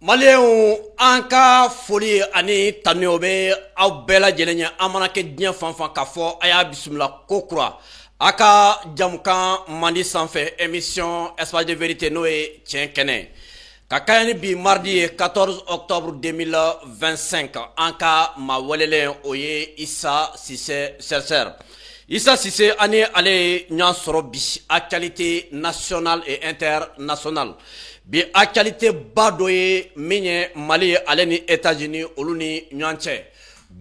Malien anka foli ani taniobe aw bela jelenya amana ke diɲɛ fanfan ka fɔ aya bismillah kokura aka jamukan mandi sanfɛ émission espace de vérité no ye tiɲɛ kɛnɛ ka kayani bi mardi 14 octobre 2025 anka ma welelen o ye Issa Cissé chercheur Issa Cissé ani ale ɲan sɔrɔ bi actualité nationale et internationale bi actualité ba dɔ ye min ye Mali ye ale ni États-Unis olu ni ɲɔgɔn cɛ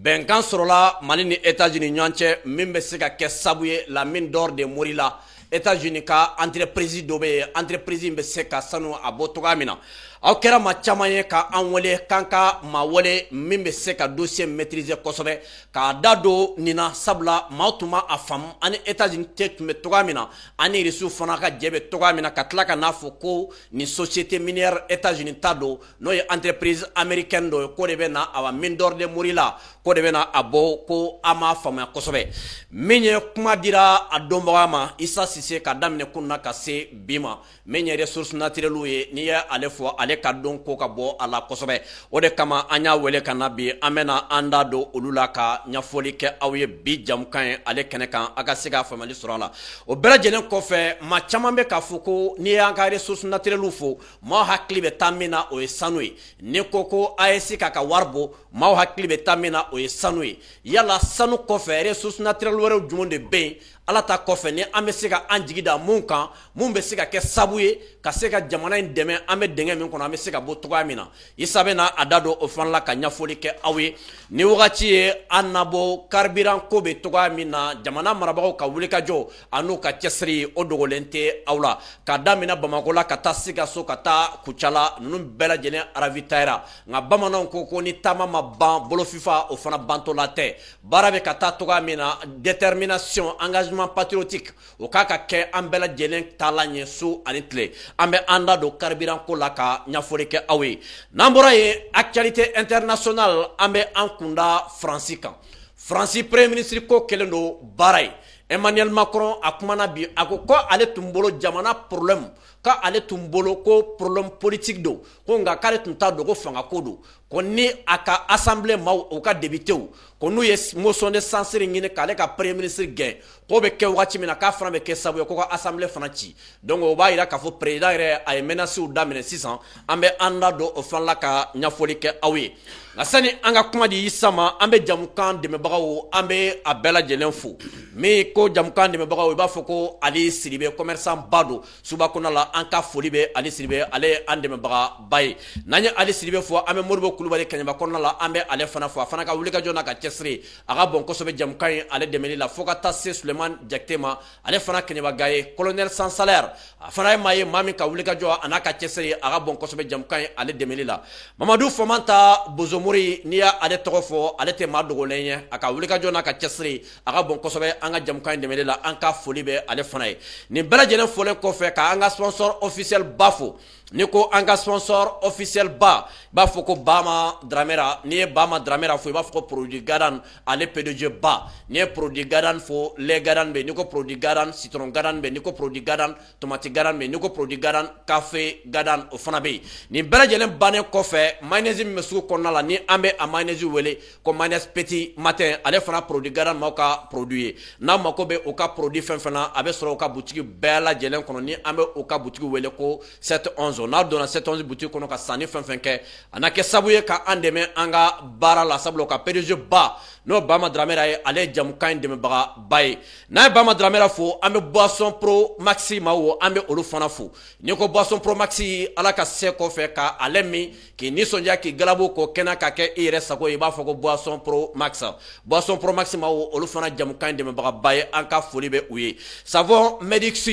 bɛnkan sɔrɔla Mali ni États-Unis ɲɔgɔn cɛ min bɛ se ka kɛ sabu ye la mine d'or de Morila États-Unis ka entreprise dɔ bɛ yen entreprise bɛ se ka sanu a bɔ cogoya min na aw kɛra maa caman ye ka an wele kan ka maa wele min bɛ se ka dossier maîtriser kosɛbɛ k'a da don nin na sabula maa tun ma a faamu ani États-Unis tɛ tun bɛ cogoya min na ani Rusiw fana ka jɛ bɛ cogoya min na ka tila ka n'a fɔ ko nin société minière États-Unis ta don n'o ye entreprise américaine dɔ ye ko de bɛ na a mine d'or de Morila ko de bɛ na a bɔ ko a m'a faamuya kosɛbɛ min ye kuma dira a dɔnbaga ma Issa Cissé ka daminɛ kunun na ka se bi ma min ye ressources naturelles ye n'i ye ale fɔ ale ka dɔn ko ka bɔ a la kosɛbɛ o de kama an y'a wele ka na bi an bɛna an da don olu la ka ɲɛfɔli kɛ aw ye bi jamukan ye ale kɛnɛ kan a ka se ka faamuyali sɔrɔ a la o bɛɛ lajɛlen kɔfɛ maa caman bɛ k'a fɔ ko n'i y'an ka ressources naturelles fɔ maaw hakili bɛ taa min na o ye sanu ye n'i ko AES k'a ka wari bɔ maaw hakili bɛ taa min na o ye sanu ye yala sanu kɔfɛ ressources naturelles wɛrɛw jumɛn de bɛ yen ala ta kɔfɛ ni an bɛ se ka an jigi da mun kan mun bɛ se ka kɛ sabu ye ka se ka jamana in dɛmɛ an bɛ dingɛ min kɔnɔ an bɛ se ka bɔ cogoya min na Issa bɛ na a da don o fana la ka ɲɛfɔli kɛ aw ye ni wagati ye an nabɔ carburant ko bɛ cogoya min na jamana marabagaw ka wulikajɔ a n'u ka cɛsiri o dogolen tɛ aw la ka daminɛ Bamako la ka taa Sikaso ka taa Kucala ninnu bɛɛ lajɛlen ravitaillera nka bamananw ko ni taama ma ban bolofifa o fana bantɔla tɛ baara bɛ ka taa cogoya min na détermination engagement patriotique o k'a ka kɛ an bɛɛ lajɛlen taalan ye su ani tile an bɛ an da don carburant ko la ka ɲɛfɔli kɛ aw ye n'an bɔra yen actualité internationale an bɛ an kunda Faransi kan Faransi premier ministre ko kɛlen don baara ye Emmanuel Macron a kumana bi a ko ale tun bolo jamana problème ka ale tun bolo ko problème politique do ko nka k'ale tun t'a dɔn ko fanga ko do ko ni a ka assemblée maaw o ka députéw ko n'u ye motion de censure ɲini k'ale ka premier ministre gɛn k'o bɛ kɛ wagati min na k'a fana bɛ kɛ sabu ye ko ka assemblée fana ci donc o b'a jira k'a fɔ président yɛrɛ a ye menaces daminɛ sisan an bɛ an da don o fana la ka ɲɛfɔli kɛ aw ye nka sani an ka kuma di Issa ma an bɛ jamukan dɛmɛbagaw an bɛ a bɛɛ lajɛlen fo min ko jamukan dɛmɛbagaw i b'a fɔ ko Ali Sidibe commerçant ba don suba kɔnɔ la an ka foli bɛ Ali Sidibe ale ye an dɛmɛbaga ba ye n'an ye Ali Sidibe fɔ an bɛ Modibo Kulubali Kɛɲɛba kɔnɔna la an bɛ ale fana fɔ a fana ka wulikajɔ n'a ka cɛsiri a ka bon kosɛbɛ jamukan ye ale dɛmɛli la fo ka taa se Sulemani Jakite ma ale fana Kɛɲɛba ye colonel sans salaire a fana ye maa ye maa min ka wulikajɔ a n'a ka cɛsiri a ka bon kosɛbɛ jamukan ye ale dɛmɛli la Mamadu Famanta Bozomori n'i y'a ale tɔgɔ fɔ ale tɛ maa dogolen ye a ka wulikajɔ n'a ka cɛsiri a ka bon kosɛbɛ an ka jamukan in dɛmɛli la an ka foli bɛ ale fana ye nin bɛɛ lajɛlen fɔlen kɔfɛ ka an ka sponsor officiel ba fo ni ko an ka sponsor officiel ba i b'a fɔ ko Bama Dramera n'i ye Bama Dramera fɔ i b'a fɔ ko produit Gadan ale PDG ba n'i ye produit Gadan fɔ lait Gadan bɛ yen n'i ko produit Gadan citron Gadan bɛ yen n'i ko produit Gadan tomate Gadan bɛ yen n'i ko produit Gadan café Gadan o fana bɛ yen nin bɛɛ lajɛlen bannen kɔfɛ mayonnaise min bɛ sugu kɔnɔna la ni an bɛ a mayonnaise wele ko mayonnaise petit matin ale fana produit Gadan m'aw ka produit ye n'a mako bɛ o ka produit fɛn fɛn na a bɛ sɔrɔ o ka boutique bɛɛ lajɛlen kɔnɔ ni an bɛ o ka boutique wele ko 711 n'a donna 711 boutique kɔnɔ ka sanni fɛn fɛn kɛ a na kɛ sabu ye ka an dɛmɛ an ka baara la sabula o ka PDG ba n'o Bama Dramera ye ale ye jamukan in dɛmɛbaga ba ye n'a ye Bama Dramera fo an bɛ Boisson Pro Maxi ma wo an bɛ olu fana fo n'i ko Boisson Pro Maxi ala ka se kɔfɛ ka ale min k'i nisɔndiya k'i galabu k'o kɛnɛ ka kɛ i yɛrɛ sago ye i b'a fɔ ko Boisson Pro Max Boisson Pro Maxi ma wo olu fana jamukan in dɛmɛbaga ba ye an ka foli bɛ u ye savon Medix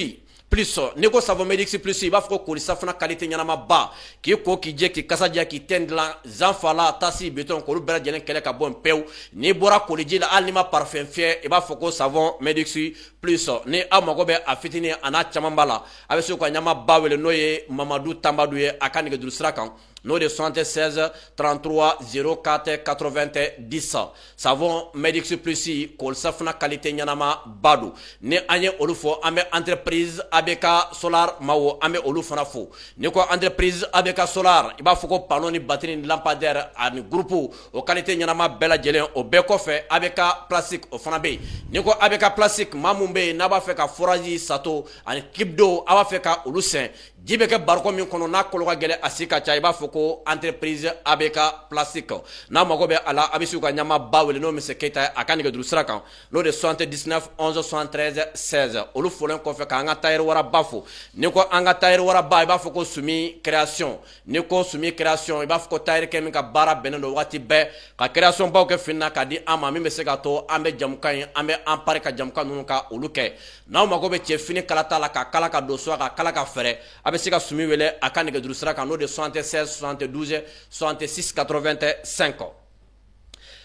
plus n'i ko savon Medix plus i b'a fɔ ko koli safunɛ qualité ɲɛnama ba k'i ko k'i jɛ k'i kasa diya k'i tɛn dilan zanfala tasi beton k'olu bɛɛ lajɛlen kɛlɛ ka bɔ yen pewu n'i bɔra koliji la hali n'i ma parfum fiyɛ i b'a fɔ ko savon Medix plus ni aw mago bɛ a fitini a n'a caman b'a la a bɛ se ka ɲama ba wele n'o ye Mamadu Tambadu ye a ka nɛgɛjuru sira kan n'o de 76 33 04 80 10 savon Medix Plus k'olu safunɛ qualité ɲɛnama ba don ni an ye olu fɔ an bɛ entreprise ABK Solar mawo an bɛ olu fana fo ni ko entreprise ABK Solar i b'a fɔ ko panneau ni batterie ni lampadaire ani groupe o qualité ɲɛnama bɛɛ lajɛlen o bɛɛ kɔfɛ ABK Plastique o fana bɛ yen ni ko ABK Plastique maa mun bɛ yen n'a b'a fɛ ka foraji sato ani kipdo a b'a fɛ ka olu sɛn ji bɛ kɛ bariko min kɔnɔ n'a kolo ka gɛlɛn a si ka ca i b'a fɔ ko entreprise ABK Plastique n'a mago bɛ a la a bɛ se ka ɲama ba wele n'o Mr Keita a ka nɛgɛjuru sira kan n'o de 79 11 73 16 olu folen kɔfɛ k'an ka tailleur waraba fo ni ko an ka tailleur waraba i b'a fɔ ko Sumi création ni ko Sumi création i b'a fɔ ko tailleur kɛ min ka baara bɛnnen don waati bɛɛ ka création baw kɛ fini na k'a di an ma min bɛ se ka to an bɛ jamukan in an bɛ an pari ka jamukan ninnu ka olu kɛ n'aw mago bɛ cɛ fini kalata la ka kala ka don so ka kala ka fɛrɛ a bɛ se ka Sumi wele a ka nɛgɛjuru sira kan n'o de 76 72 66 85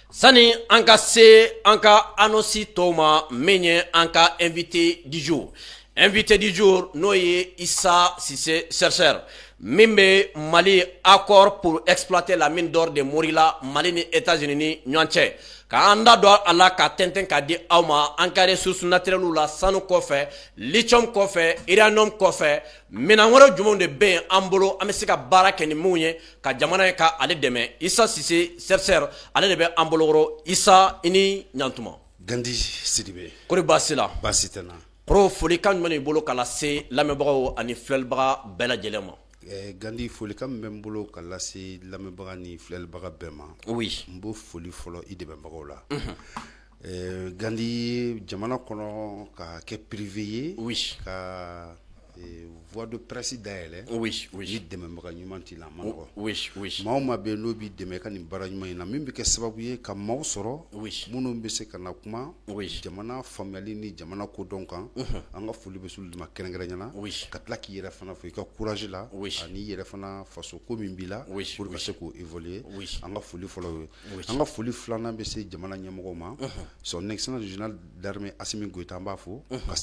sani an ka se an ka annonce tɔw ma min ye an ka invité du jour n'o ye Issa Cissé chercheur min bɛ Mali accord pour exploiter la mine d'or de Morila Mali ni États-Unis ni ɲɔgɔn cɛ k'an da don a la ka tɛntɛn k'a di aw ma an ka ressources naturelles la sanu kɔfɛ lithium kɔfɛ uranium kɔfɛ minɛn wɛrɛ jumɛnw de bɛ yen an bolo an bɛ se ka baara kɛ ni mun ye ka jamana in ka ale dɛmɛ Issa Cissé chercheur ale de bɛ an bolokɔrɔ Issa i ni ɲantuma. Gandi Sidibe. Kori baasi la. Baasi tɛ n na. Kɔrɔ folikan jumɛn de b'i bolo ka lase lamɛnbagaw ani filɛlibaga bɛɛ lajɛlen ma. Gandi folikan min bɛ n bolo ka lase lamɛnbaga ni filɛlibaga bɛɛ ma. Oui. N b'o foli fɔlɔ i dɛmɛbagaw la. Gandi jamana kɔnɔ ka kɛ privé ye. Oui. Ka voie de presse dayɛlɛ. Oui, oui. Ni dɛmɛbaga ɲuman t'i la a ma nɔgɔ. Oui, oui. Maa o maa bɛ yen n'o b'i dɛmɛ ka nin baara ɲuman in na min bɛ kɛ sababu ye ka maaw sɔrɔ. Oui. Minnu bɛ se ka na kuma. Oui. Jamana faamuyali ni jamana kodɔn kan. An ka foli bɛ s'olu de ma kɛrɛnkɛrɛnnenya. Oui. Ka tila k'i yɛrɛ fana fɔ i ka courage la. Oui. Ani i yɛrɛ fana faso ko min b'i la. Oui. Pour ka se k'o évoluer. Oui. An ka foli fɔlɔ ye. Oui. An ka foli filanan bɛ se jamana ɲɛmɔgɔw ma. Son excellence général d'armée Assimi Goïta an b'a fɔ. Ka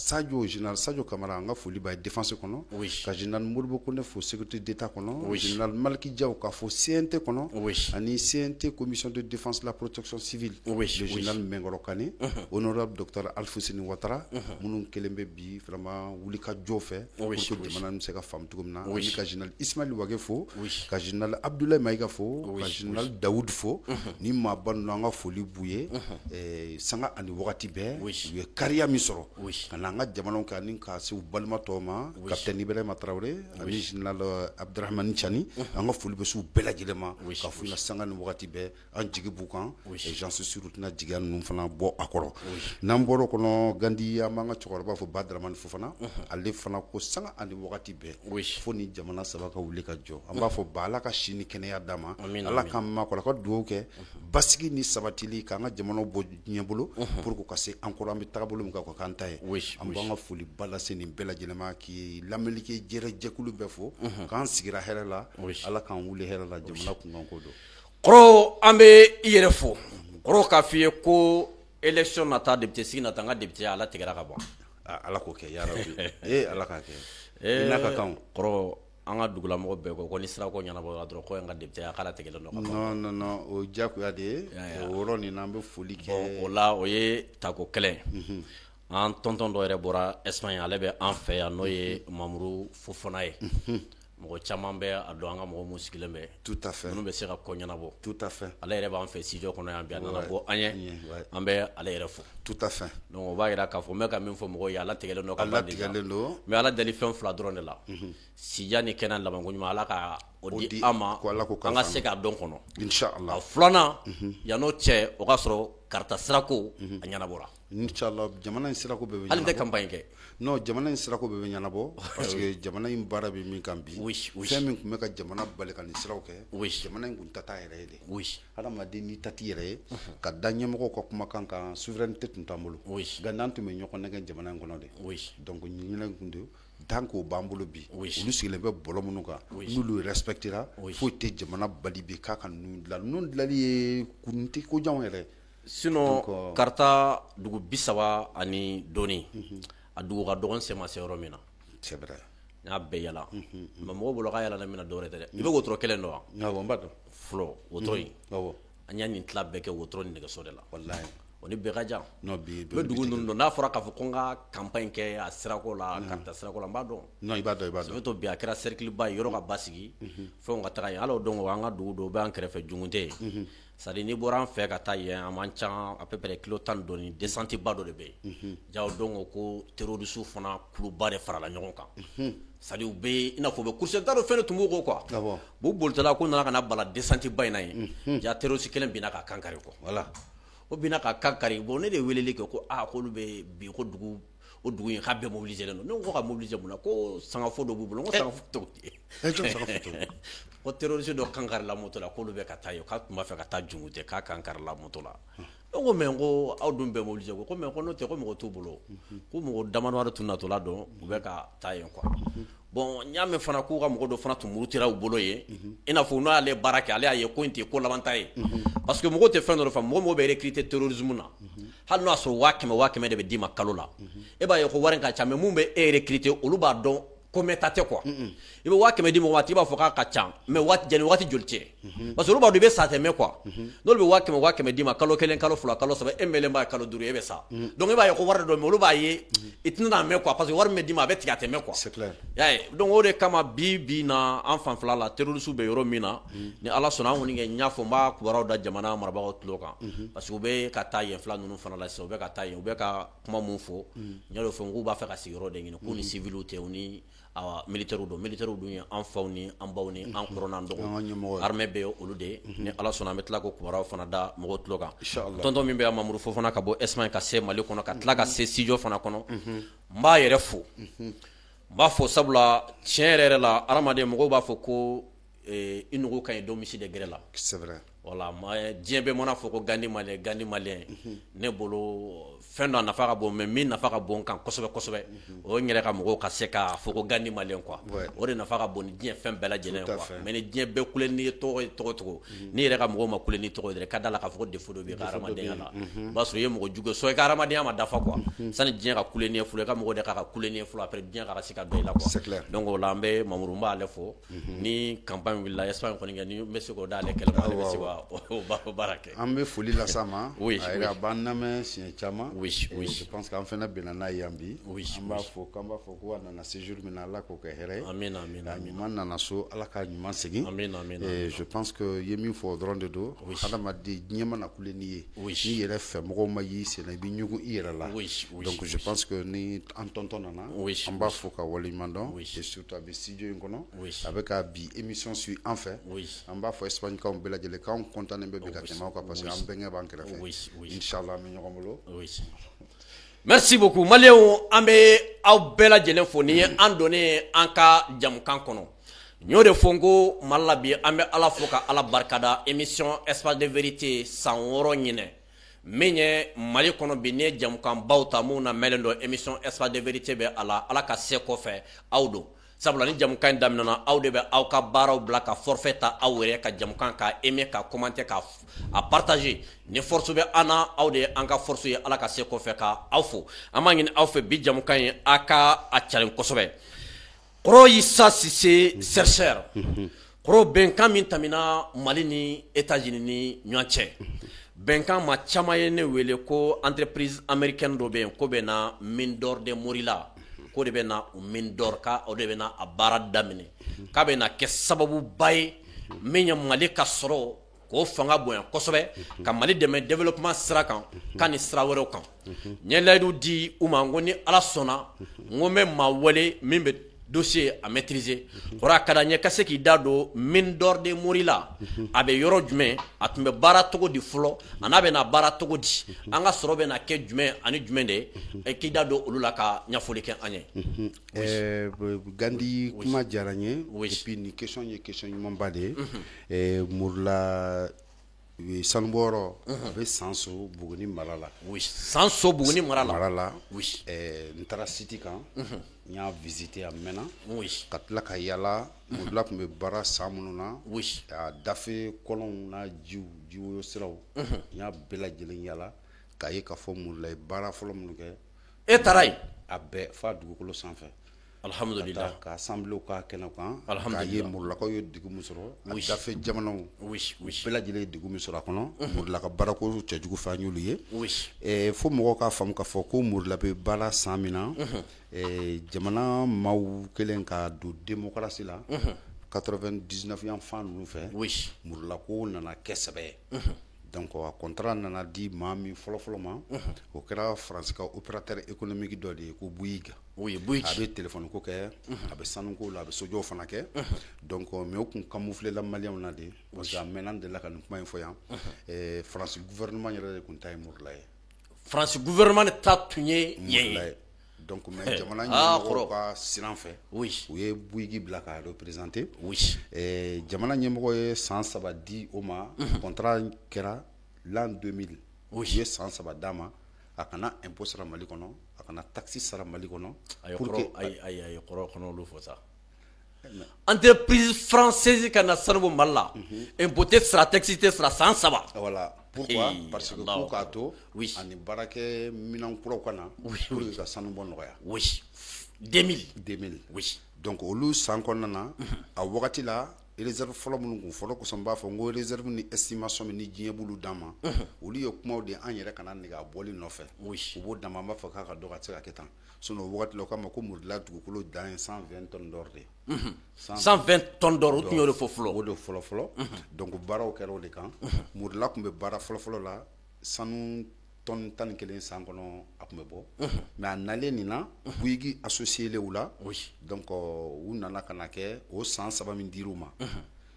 général Sadio Camara an ka foli b'a ye défense kɔnɔ. Oui. Ka général Modibo Konɛ fo sécurité d'état kɔnɔ. Oui. Général Maliki Diaw k'a fɔ CNT kɔnɔ. Oui. Ani CNT commission de défense de la protection civile. Oui. Le général Mengoro Kane. Honorable docteur Alfousseni Ouattara. Minnu kelen bɛ bi vraiment wuli ka jɔ fɛ. Oui. Pour que jamana in bɛ se ka faamu cogo min na. Oui. Ani ka général Ismaël Ouagé fo. Oui. Ka général Abdoulaye Maïga fo. Oui. Ka général Daoud fo. Ni maaba ninnu an ka foli b'u ye. Sanga ani wagati bɛɛ. Oui. U ye kariya min sɔrɔ. Oui. Ka na an ka jamanaw kan ani ka se u balima tɔw ma. Oui. Capitaine Ibrahima Traoré. Ani général Abdrahmani Tiani. An ka foli bɛ s'u bɛɛ lajɛlen ma. Oui. Ka fɔ na sanga ni wagati bɛɛ an jigi b'u kan. Oui. Et j'en suis sûr u tɛna jigiya ninnu fana bɔ a kɔrɔ. N'an bɔra o kɔnɔ Gandi an b'an ka cɛkɔrɔba fɔ Badramani Fofana. Ale fana ko sanga ani wagati bɛɛ. Oui. Fo ni jamana saba ka wuli ka jɔ. An b'a fɔ ba Ala ka si ni kɛnɛya d'a ma. Amin, Ala amin. k'an makɔrɔ ka dugawu kɛ. Basigi ni sabatili k'an ka jamanaw bɔ diɲɛ bolo. Pour que ka se an kɔrɔ an bɛ taga bolo min kan o k'an ta ye. Oui, An b'an ka foli ba lase nin bɛɛ lajɛlen ma k'i lamɛnnikɛ jɛkulu bɛɛ fo. K'an sigira hɛrɛ la. Oui. Ala k'an wuli hɛrɛ la jamana kunkan ko don. Kɔrɔ an bɛ i yɛrɛ fo kɔrɔ k'a f'i ye ko élection nata député sigi nata n ka député ala tigɛra ka bɔ. Ala k'o kɛ yarabi. Ala k'a kɛ. I n'a ka kan. Kɔrɔ an ka dugulamɔgɔ bɛɛ ko ni sira ko ɲɛnabɔ dɔrɔn ko n ka député a k'ala tigɛlen dɔ ka bɔ. Non o diyagoya de ye. O yɔrɔ nin na an bɛ foli kɛ. O la o ye tako kɛlɛ an tɔntɔn dɔ yɛrɛ bɔra Espagne ale bɛ an fɛ yan n'o ye Mamuru Fofana ye. Mɔgɔ caman bɛ a dɔn an ka mɔgɔ mun sigilen bɛ. Tout à fait. Minnu bɛ se ka ko ɲɛnabɔ. Tout à fait. Ale yɛrɛ b'an fɛ studio kɔnɔ yan bi a nana bɔ an ye. An bɛ ale yɛrɛ fo. Tout à fait. Donc o b'a yira k'a fɔ n bɛ ka min fɔ mɔgɔw ye ala tigɛlen dɔ ka Ala ban déjà. tigɛlen don. Mais ala deli fɛn fila dɔrɔn de la. Sija ni kɛnɛ labanko ɲuman ala ka o di an ma ko Ala k'o k'an an ka faamu. se k'a dɔn kɔnɔ. Inch'Allah. A filanan yan'o cɛ o ka sɔrɔ karata sirako a ɲɛnabɔra. Inch'Allah jamana in sirako bɛɛ bɛ Hali n tɛ ɲɛnabɔ. campagne kɛ. Non jamana in sirako bɛɛ bɛ ɲɛnabɔ. Parce que jamana in baara bɛ min kan bi. Oui, oui. Fɛn min tun bɛ ka jamana bali ka nin siraw kɛ. Oui. Jamana in kun ta t'a yɛrɛ ye de. Oui. Adamaden n'i ta t'i yɛrɛ ye. Ka da ɲɛmɔgɔw ka kumakan kan souveraineté tun t'an bolo. Oui. Nka n'an tun bɛ ɲɔgɔn nɛgɛ jamana in kɔnɔ de. Oui. Donc ɲinɛn kun do. Tant k'o b'an bolo bi. Oui. Olu sigilen bɛ bɔlɔ minnu kan. Oui. N'olu respectera. Oui. Foyi tɛ jamana bali bi k'a ka ninnu dilan. Ninnu dilanli ye kun tɛ ko janw yɛrɛ. sinon karta dugu 30 ani doni a dugu ka dɔgɔn sema se yɔrɔ min na c'est vrai n'a bɛɛ yala mais mɔgɔ bolo ka yala na mina dɔwɛrɛ tɛ dɛ i bɛ wotoro kelen dɔn wa awɔ n b'a dɔn fɔlɔ wotoro in awɔ an y'a nin tila bɛɛ kɛ wotoro ni nɛgɛso de la wallahi o ni bɛɛ ka jan non bi n bɛ dugu ninnu dɔn n'a fɔra k'a fɔ ko n ka campagne kɛ a sirako la karta sirako la n b'a dɔn non i b'a dɔn sɛbɛ to bi a kɛra cercle ba ye yɔrɔ ka basigi fɛnw ka taga yen hali o don an ka dugu dɔw bɛ an kɛrɛfɛ Jungunte yen c'est à dire n'i bɔra an fɛ ka taa yen a man ca à peu près kilo 10 dɔɔni descente ba dɔ de bɛ yen ja o don ko terroriste fana kuluba de farala ɲɔgɔn kan c'est à dire u bɛ i n'a fɔ u bɛ course t'a dɔn fɛn de tun b'u kɔ quoi u bolitɔla ko nana ka na bala descente ba in na yen ja terroriste kelen binna ka kan kari quoi voilà o binna ka kan kari bon ne de weleli kɛ ko k'olu bɛ bi ko dugu o dugu in k'a bɛɛ mobilisé len don ne ko ka mobiliser mun na ko sangafo dɔ b'u bolo n ko sangafo t'o ye ko terroriste dɔ kan karila moto la k'olu bɛ ka taa yen k'a tun b'a fɛ ka taa Jungunte k'a kan karila moto la ne ko mais ko aw dun bɛɛ mobilisé ko mais ko n'o tɛ ko mɔgɔ t'u bolo ko mɔgɔ damadɔ tun natɔla dɔn u bɛ ka taa yen quoi bon n y'a mɛn fana k'u ka mɔgɔ dɔ fana tun murutira u bolo yen i n'a fɔ n'o y'ale baara kɛ ale y'a ye ko in tɛ ko labanta ye parce que mɔgɔw tɛ fɛn dɔ de faamu mɔgɔ bɛ recruter terrorisme na hali n'o y'a sɔrɔ 100,000 de bɛ d'i ma kalo la e b'a ye ko wari in ka ca mais mun bɛ e recruter olu b'a dɔn combien ta tɛ quoi i bɛ 100,000 di mɔgɔ ma i b'a fɔ k'a ka ca mais jɛni waati joli tɛ parce que olu b'a dɔn i bɛ sa tɛ mɛn quoi n'olu bɛ 100,000 d'i ma kalo 1 kalo 2 kalo 3 e mɛnlen b'a kalo 5 e bɛ sa donc e b'a ye ko wari dɔ mais olu b'a ye i tɛna n'a mɛn quoi parce que wari min bɛ d'i ma a bɛ tigɛ a tɛ mɛn quoi c'est clair y'a ye donc o de kama bi na an fanfɛla la terroriste bɛ yɔrɔ min na ni Ala sɔnna an kɔni kɛ n y'a fɔ n b'a kibaruyaw da jamana marabagaw tulo kan parce que u bɛ ka taa yen fila ninnu fana la sisan u bɛ ka taa yen u bɛ ka kuma mun fɔ n y'a dɔn fɛn k'u b'a fɛ ka sigiyɔrɔ de ɲini k'u ni civils tɛ u ni militaires dun ye an faw ni an baw ni an kɔrɔ n'an dɔgɔ armée bɛ olu de ni Ala sɔnna an bɛ tila ko kibaruyaw fana da mɔgɔw tulo kan tonton min bɛ yan Mamuru Fofana ka bɔ Espagne ka se Mali kɔnɔ ka tila ka se studio fana kɔnɔ n b'a yɛrɛ fo n b'a fɔ sabula tiɲɛ yɛrɛ la adamaden mɔgɔw b'a fɔ ko i nugu ka ɲi don misi de gɛrɛ la c'est vrai voilà diɲɛ bɛɛ mana fɔ ko Gandi malien ne bolo fɛn dɔ a nafa ka bon mais min nafa ka bon kan kosɛbɛ kosɛbɛ o ye n yɛrɛ ka mɔgɔw ka se ka fɔ ko Gandi malien quoi o de nafa ka bon ni diɲɛ fɛn bɛɛ lajɛlen quoi mais ni diɲɛ bɛɛ kule n'i ye tɔgɔ ye cogo ni yɛrɛ ka mɔgɔw ma kule n'i tɔgɔ ye dɛrɛ ka da la k'a fɔ ko défaut dɔ b'i ka hadamadenya la o b'a sɔrɔ i ye mɔgɔ jugu ye soit i ka hadamadenya ma dafa quoi sani diɲɛ ka kule n'i ye fɔlɔ i ka mɔgɔ de ka kule n'i ye fɔlɔ après diɲɛ ka se ka dɔn i la quoi donc o la an bɛ Mamuru n b'ale fɔ ni campagne wulila Espagne kɔni kɛ ni n bɛ se k'o d'ale kɛlɛ ma ale bɛ se k'o baara kɛ an bɛ foli lasa ma a yɛrɛ a b'an lamɛn siɲɛ caman je pense que an fana bɛnna n'a ye yan bi an b'a fɔ k'an b'a fɔ ko a nana séjour min na Ala k'o kɛ hɛrɛ ye a ɲuman nana so Ala k'a ɲuman segin je pense que i ye min fɔ o dɔrɔn de don hadamaden diɲɛ mana kule n'i ye n'i yɛrɛ fɛ mɔgɔw ma y'i senna i bɛ ɲugun i yɛrɛ la donc je pense que ni an tɔntɔn nana an b'a fɔ ka waleɲuman dɔn et surtout a bɛ studio in kɔnɔ a bɛ ka bi émission suit an fɛ an b'a fɔ Espagne kaw bɛɛ lajɛlen k'anw content bɛ bi ka tɛmɛ aw kan parce que an bɛnkɛ b'an kɛrɛfɛ inchallah an bɛ ɲɔgɔn bolo merci beaucoup maliyɛnw an bɛ aw bɛɛ lajɛlen fo ni ye an donnen an ka jamukan kɔnɔ n y'o de fɔ n ko Mali la bi an bɛ Ala fo ka Ala barikada émission espace de vérité san 6 ɲinɛ min ye Mali kɔnɔ bi n'i ye jamukan baw ta mun na mɛnlen don émission espace de vérité bɛ a la Ala ka se kɔfɛ aw don sabula ni jamukan in daminɛna aw de bɛ aw ka baaraw bila ka forfait ta aw yɛrɛ ka jamukan ka aimer ka commenter ka a partager ni force bɛ an na aw de ye an ka force ye Ala ka se kɔfɛ ka aw fo an b'a ɲini aw fɛ bi jamukan in a ka a cari kosɛbɛ Kɔrɔ Issa Sise chercheur kɔrɔ bɛnkan min tɛmɛna Mali ni États-Unis ni ɲɔgɔn cɛ bɛnkan ma caman ye ne wele ko entreprise américaine dɔ bɛ yen ko bɛ na mine d'or de Morila ko de bɛ na o mine d'or ka o de bɛ na a baara daminɛ k'a bɛ na kɛ sababuba ye min ye Mali ka sɔrɔ k'o fanga bonya kosɛbɛ ka Mali dɛmɛ développement sira kan ka ni sira wɛrɛw kan n ye layidu di u ma n ko ni Ala sɔnna n ko n bɛ maa wele min bɛ dossier a maîtriser kɔrɔ a ka d'an ye ka se k'i da don mine d'or de Morila a bɛ yɔrɔ jumɛn a tun bɛ baara cogo di fɔlɔ a n'a bɛ na baara cogo di an ka sɔrɔ bɛ na kɛ jumɛn ani jumɛn de ye k'i da don olu la ka ɲɛfɔli kɛ an ye. Gandi kuma diyara n ye et puis ni question ye question ɲumanba de ye Morila sanubɔyɔrɔ a bɛ Sanso Buguni mara la Sanso Buguni mara la n taara site kan n y'a visité a mɛnna ka tila ka yala murula tun bɛ baara san minnu na a dafe kɔlɔnw n'a jiwoyo siraw n y'a bɛɛ lajɛlen yala k'a ye k'a fɔ murula ye baara fɔlɔ minnu kɛ e taara yen a bɛɛ f'a dugukolo sanfɛ alhamdulillah ka assemblée k'a kɛnɛ kan k'a ye murulakaw ye degun min sɔrɔ a dafe jamanaw bɛɛ lajɛlen ye degun min sɔrɔ a kɔnɔ murula ka baarako cɛjugu fɛ an y'olu ye fo mɔgɔw k'a faamu k'a fɔ ko murula bɛ baara san min na jamana maaw kɛlen ka don démocratie la 99 yan fan ninnu fɛ murulako nana kɛ sɛbɛ ye donc a contrat nana di maa min fɔlɔfɔlɔ ma o kɛra faransi ka opérateur économique dɔ de ye ko Bouygues a bɛ téléphone ko kɛ a bɛ sanuko la a bɛ sojɔw fana kɛ donc mais o tun camouflé la maliyɛnw na de parce que a mɛnna de la ka nin kuma in fɔ yan faransi gouvernement yɛrɛ de tun ta ye murula ye faransi gouvernement ta tun ye yen ye donc mais jamana ɲɛmɔgɔw ka siran fɛ u ye Bouygues bila ka représenter jamana ɲɛmɔgɔ ye san 3 di o ma contrat kɛra l'an 2000 u ye san 3 d'a ma a kana impôt sara Mali kɔnɔ a kana taxe sara Mali kɔnɔ pour que ayi kɔrɔ kɔnɔ olu fɔ sa entreprise française kana sanu bɔ Mali la impôt tɛ sara taxe tɛ sara san 3 voilà pourquoi parce que ko k'a to ani baarakɛ minɛn kuraw ka na pour que ka sanu bɔ nɔgɔya 2000 donc olu san kɔnɔna na a wagati la réserve fɔlɔ minnu kun fɔlɔ kosɔn n b'a fɔ n ko réserve ni estimation min ni diɲɛ b'olu d'an ma olu ye kumaw de an yɛrɛ kana nege a bɔli nɔfɛ u b'o d'an ma an b'a fɔ k'a ka dɔgɔ a tɛ se ka kɛ tan sinon o wagati la o k'a ma ko murula dugukolo dan ye 120 tonnes d'or de 120 tonnes d'or o tun y'o de fɔ fɔlɔ o de fɔlɔ donc baaraw kɛra o de kan murula tun bɛ baara fɔlɔ la sanu tonne 11 san kɔnɔ a tun bɛ bɔ mais a nalen nin na Bouygues associé u la donc u nana ka na kɛ o san 3 min dir'u ma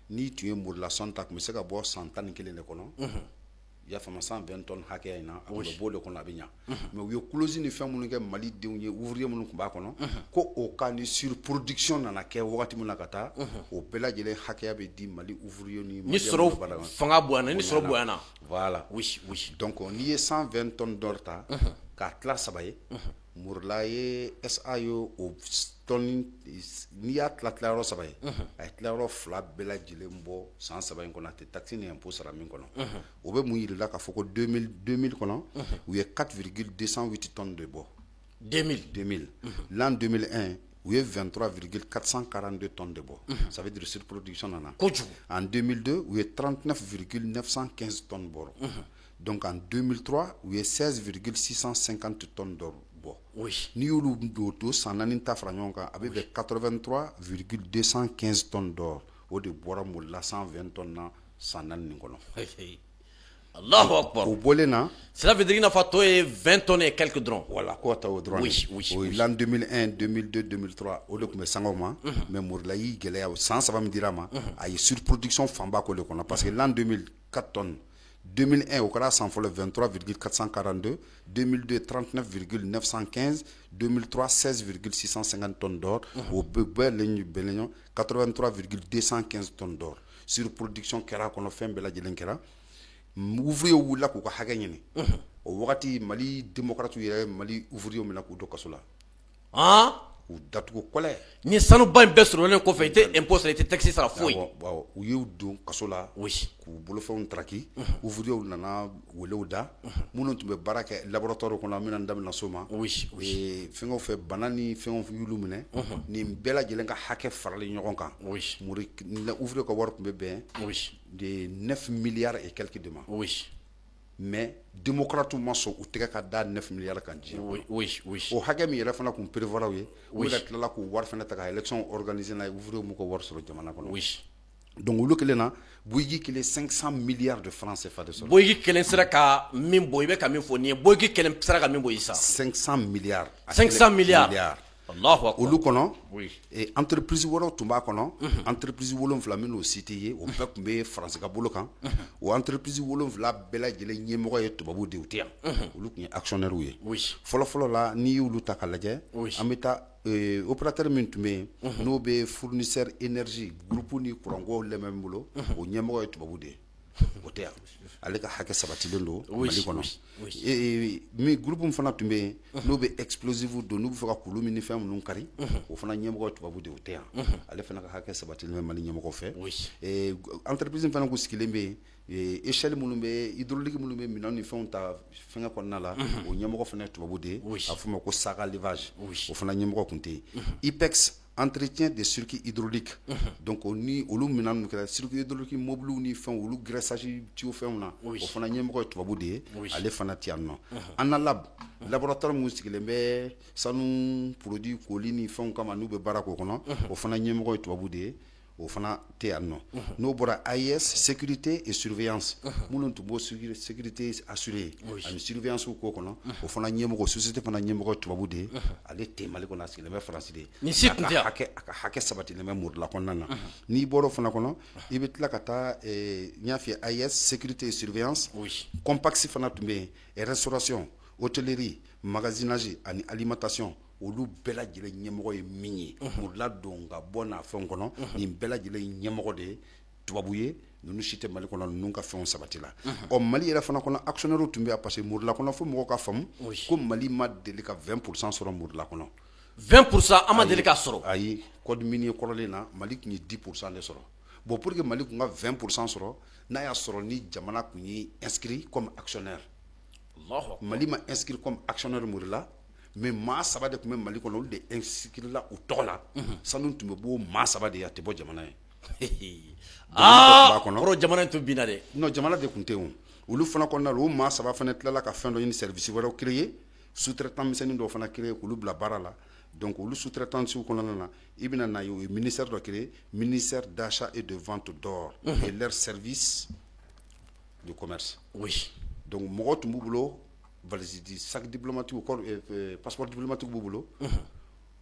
ni tun ye murula sɔn ta tun bɛ se ka bɔ san 11 de kɔnɔ i y'a faamu 120 tonnes hakɛya in na a tun bɛ bɔ de kɔnɔ a bɛ ɲa mais u ye close ni fɛn minnu kɛ Mali denw ye ouvrier minnu tun b'a kɔnɔ ko o ka ni surproduction nana kɛ wagati min na ka taa o bɛɛ lajɛlen hakɛya bɛ di Mali ouvrier ni sɔrɔ fanga bonyana ni sɔrɔ bonyana voilà donc n'i ye 120 tonnes d'or ta k'a tila 3 ye murula ye SA ye o tonne n'i y'a tila yɔrɔ 3 ye a ye tila yɔrɔ 2 bɛɛ lajɛlen bɔ san 3 in kɔnɔ a tɛ taxe ni impôt sara min kɔnɔ o bɛ mun yirila k'a fɔ ko 2000 kɔnɔ u ye 4,208 tonnes de bɔ 2000 l'an 2001 u ye 23,442 tonnes de bɔ ça veut dire surproduction nana en 2002 u ye 39,915 tonnes bɔrɔ donc en 2003 u ye 16,650 tonnes d'or bɔ n'i y'olu don san 4 ta fara ɲɔgɔn kan a bɛ bɛn 83,215 tonnes d'or o de bɔra murula 120 tonnes na san 4 nin kɔnɔ Allahu Akbar o bɔlen na cela veut dire n'a fa to ye 20 tonnes et quelques dɔrɔn voilà ko ta o dɔrɔn o l'an 2001 2002 2003 o de tun bɛ sangaw ma mais murula y'i gɛlɛya o san 3 min dira ma a ye surproduction fanba k'o de kɔnɔ parce que l'an 2000 4 tonnes 2001 au Kara san fɔlɔ 23,442 2002 39,915 2003 16,650 tonnes d'or au bɛɛ 83,215 tonnes d'or surproduction kɛra kɔnɔ fɛn bɛɛ lajɛlen kɛra ouvrier wulila k'u ka hakɛ ɲini o wagati Mali démocrate yɛrɛ Mali ouvrier minɛ k'u don kaso la u datugu kɔlɛ ni sanuba in bɛɛ sɔrɔlen kɔfɛ i tɛ impôt sara i tɛ taxe sara foyi u y'u don kaso la k'u bolofɛnw taraki ouvrier nana welew da minnu tun bɛ baara kɛ laboratoire kɔnɔ an bɛna n da bɛna s'o ma fɛngɛw fɛ bana ni fɛnw y'olu minɛ nin bɛɛ lajɛlen ka hakɛ faralen ɲɔgɔn kan ouvrier ka wari tun bɛ bɛn de 9 milliards et quelques de ma mais démocrate ma sɔn u tɛgɛ ka da 9 milliards kan diɲɛ o hakɛ min yɛrɛ fana tun prévoit ye u yɛrɛ tilala k'u wari fana ta ka élection organiser n'a ye ouvrier m'u ka wari sɔrɔ jamana kɔnɔ donc olu kelen na Bouygues kelen 500 milliards de francs CFA de sɔrɔ Bouygues kelen sera ka min bɔ i bɛ ka min fɔ nin ye Bouygues kelen sera ka min bɔ i sa 500 milliards Allahu Akbar olu kɔnɔ entreprise wɛrɛw tun b'a kɔnɔ entreprise 7 minnu cité ye o bɛɛ tun bɛ faransi ka bolo kan o entreprise 7 bɛɛ lajɛlen ɲɛmɔgɔ ye tubabu de u tɛ yan olu tun ye actionnaire ye fɔlɔfɔlɔ la n'i y'olu ta ka lajɛ an bɛ taa opérateur min tun bɛ yen n'o bɛ fournisseur énergie groupe ni courant ko lɛmɛ min bolo o ɲɛmɔgɔ ye tubabu de ye o tɛ yan ale ka hakɛ sabatilen don Mali kɔnɔ mais groupe min fana tun bɛ yen n'o bɛ explosive don n'u bɛ fɛ ka kulu min ni fɛn minnu kari o fana ɲɛmɔgɔ tubabu de o tɛ yan ale fana ka hakɛ sabatilen bɛ Mali ɲɛmɔgɔ fɛ entreprise min fana ko sigilen bɛ yen échelle minnu bɛ hydraulique minnu bɛ minɛn ni fɛnw ta fɛngɛ kɔnɔna la o ɲɛmɔgɔ fana ye tubabu de ye a f'o ma ko Saga Levage o fana ɲɛmɔgɔ tun tɛ yen IPEX entretien des circuits hydrauliques donc ni olu minɛn ninnu kɛra circuit hydraulique mobiliw ni fɛnw olu graissage tuyau fɛnw na o fana ɲɛmɔgɔ ye tubabu de ye ale fana tɛ yan nɔ Analab laboratoire mun sigilen bɛ sanu produit koli ni fɛnw kama n'u bɛ baara k'o kɔnɔ o fana ɲɛmɔgɔ ye tubabu de ye o fana tɛ yan nɔ n'o bɔra AIS sécurité et surveillance minnu tun b'o sécurité assurée ani surveillance k'o kɔnɔ o fana ɲɛmɔgɔ société fana ɲɛmɔgɔ ye tubabu de ye ale tɛ Mali kɔnɔ a sigilen bɛ France de ye a ka hakɛ sabatilen bɛ Mourula kɔnɔna na n'i bɔra o fana kɔnɔ i bɛ tila ka taa n y'a f'i ye AIS sécurité et surveillance Compax fana tun bɛ yen restauration hôtellerie magasinage ani alimentation olu bɛɛ lajɛlen ɲɛmɔgɔ ye min ye Mourula don ka bɔ n'a fɛnw kɔnɔ nin bɛɛ lajɛlen ɲɛmɔgɔ de ye tubabu ye ninnu si tɛ Mali kɔnɔ ninnu ka fɛnw sabati la Mali yɛrɛ fana kɔnɔ actionnaire tun bɛ yan parce que Mourula kɔnɔ fo mɔgɔw ka faamu ko Mali ma deli ka 20% sɔrɔ Mourula kɔnɔ 20% an ma deli ka sɔrɔ ayi code minier kɔrɔlen na Mali tun ye 10% de sɔrɔ bon pour que Mali tun ka 20% sɔrɔ n'a y'a sɔrɔ ni jamana tun ye inscrit comme actionnaire Mali ma inscrit comme actionnaire Mourula mais maa saba de tun bɛ Mali kɔnɔ olu de inscrit la u tɔgɔ la sanu tun bɛ bɔ maa saba de ye a tɛ bɔ jamana ye kɔrɔ jamana in tun binna dɛ non jamana de tun tɛ yen olu fana kɔnɔna la o maa saba fana tilala ka fɛn dɔ ɲini service wɛrɛw créer sous-traitant misɛnnin dɔw fana créer k'olu bila baara la donc olu sous-traitances kɔnɔna na i bɛna na ye o ye ministère dɔ créer ministère d'achat et de vente d'or et leur service de commerce donc mɔgɔ tun b'u bolo valise di sac diplomatique passeport diplomatique b'u bolo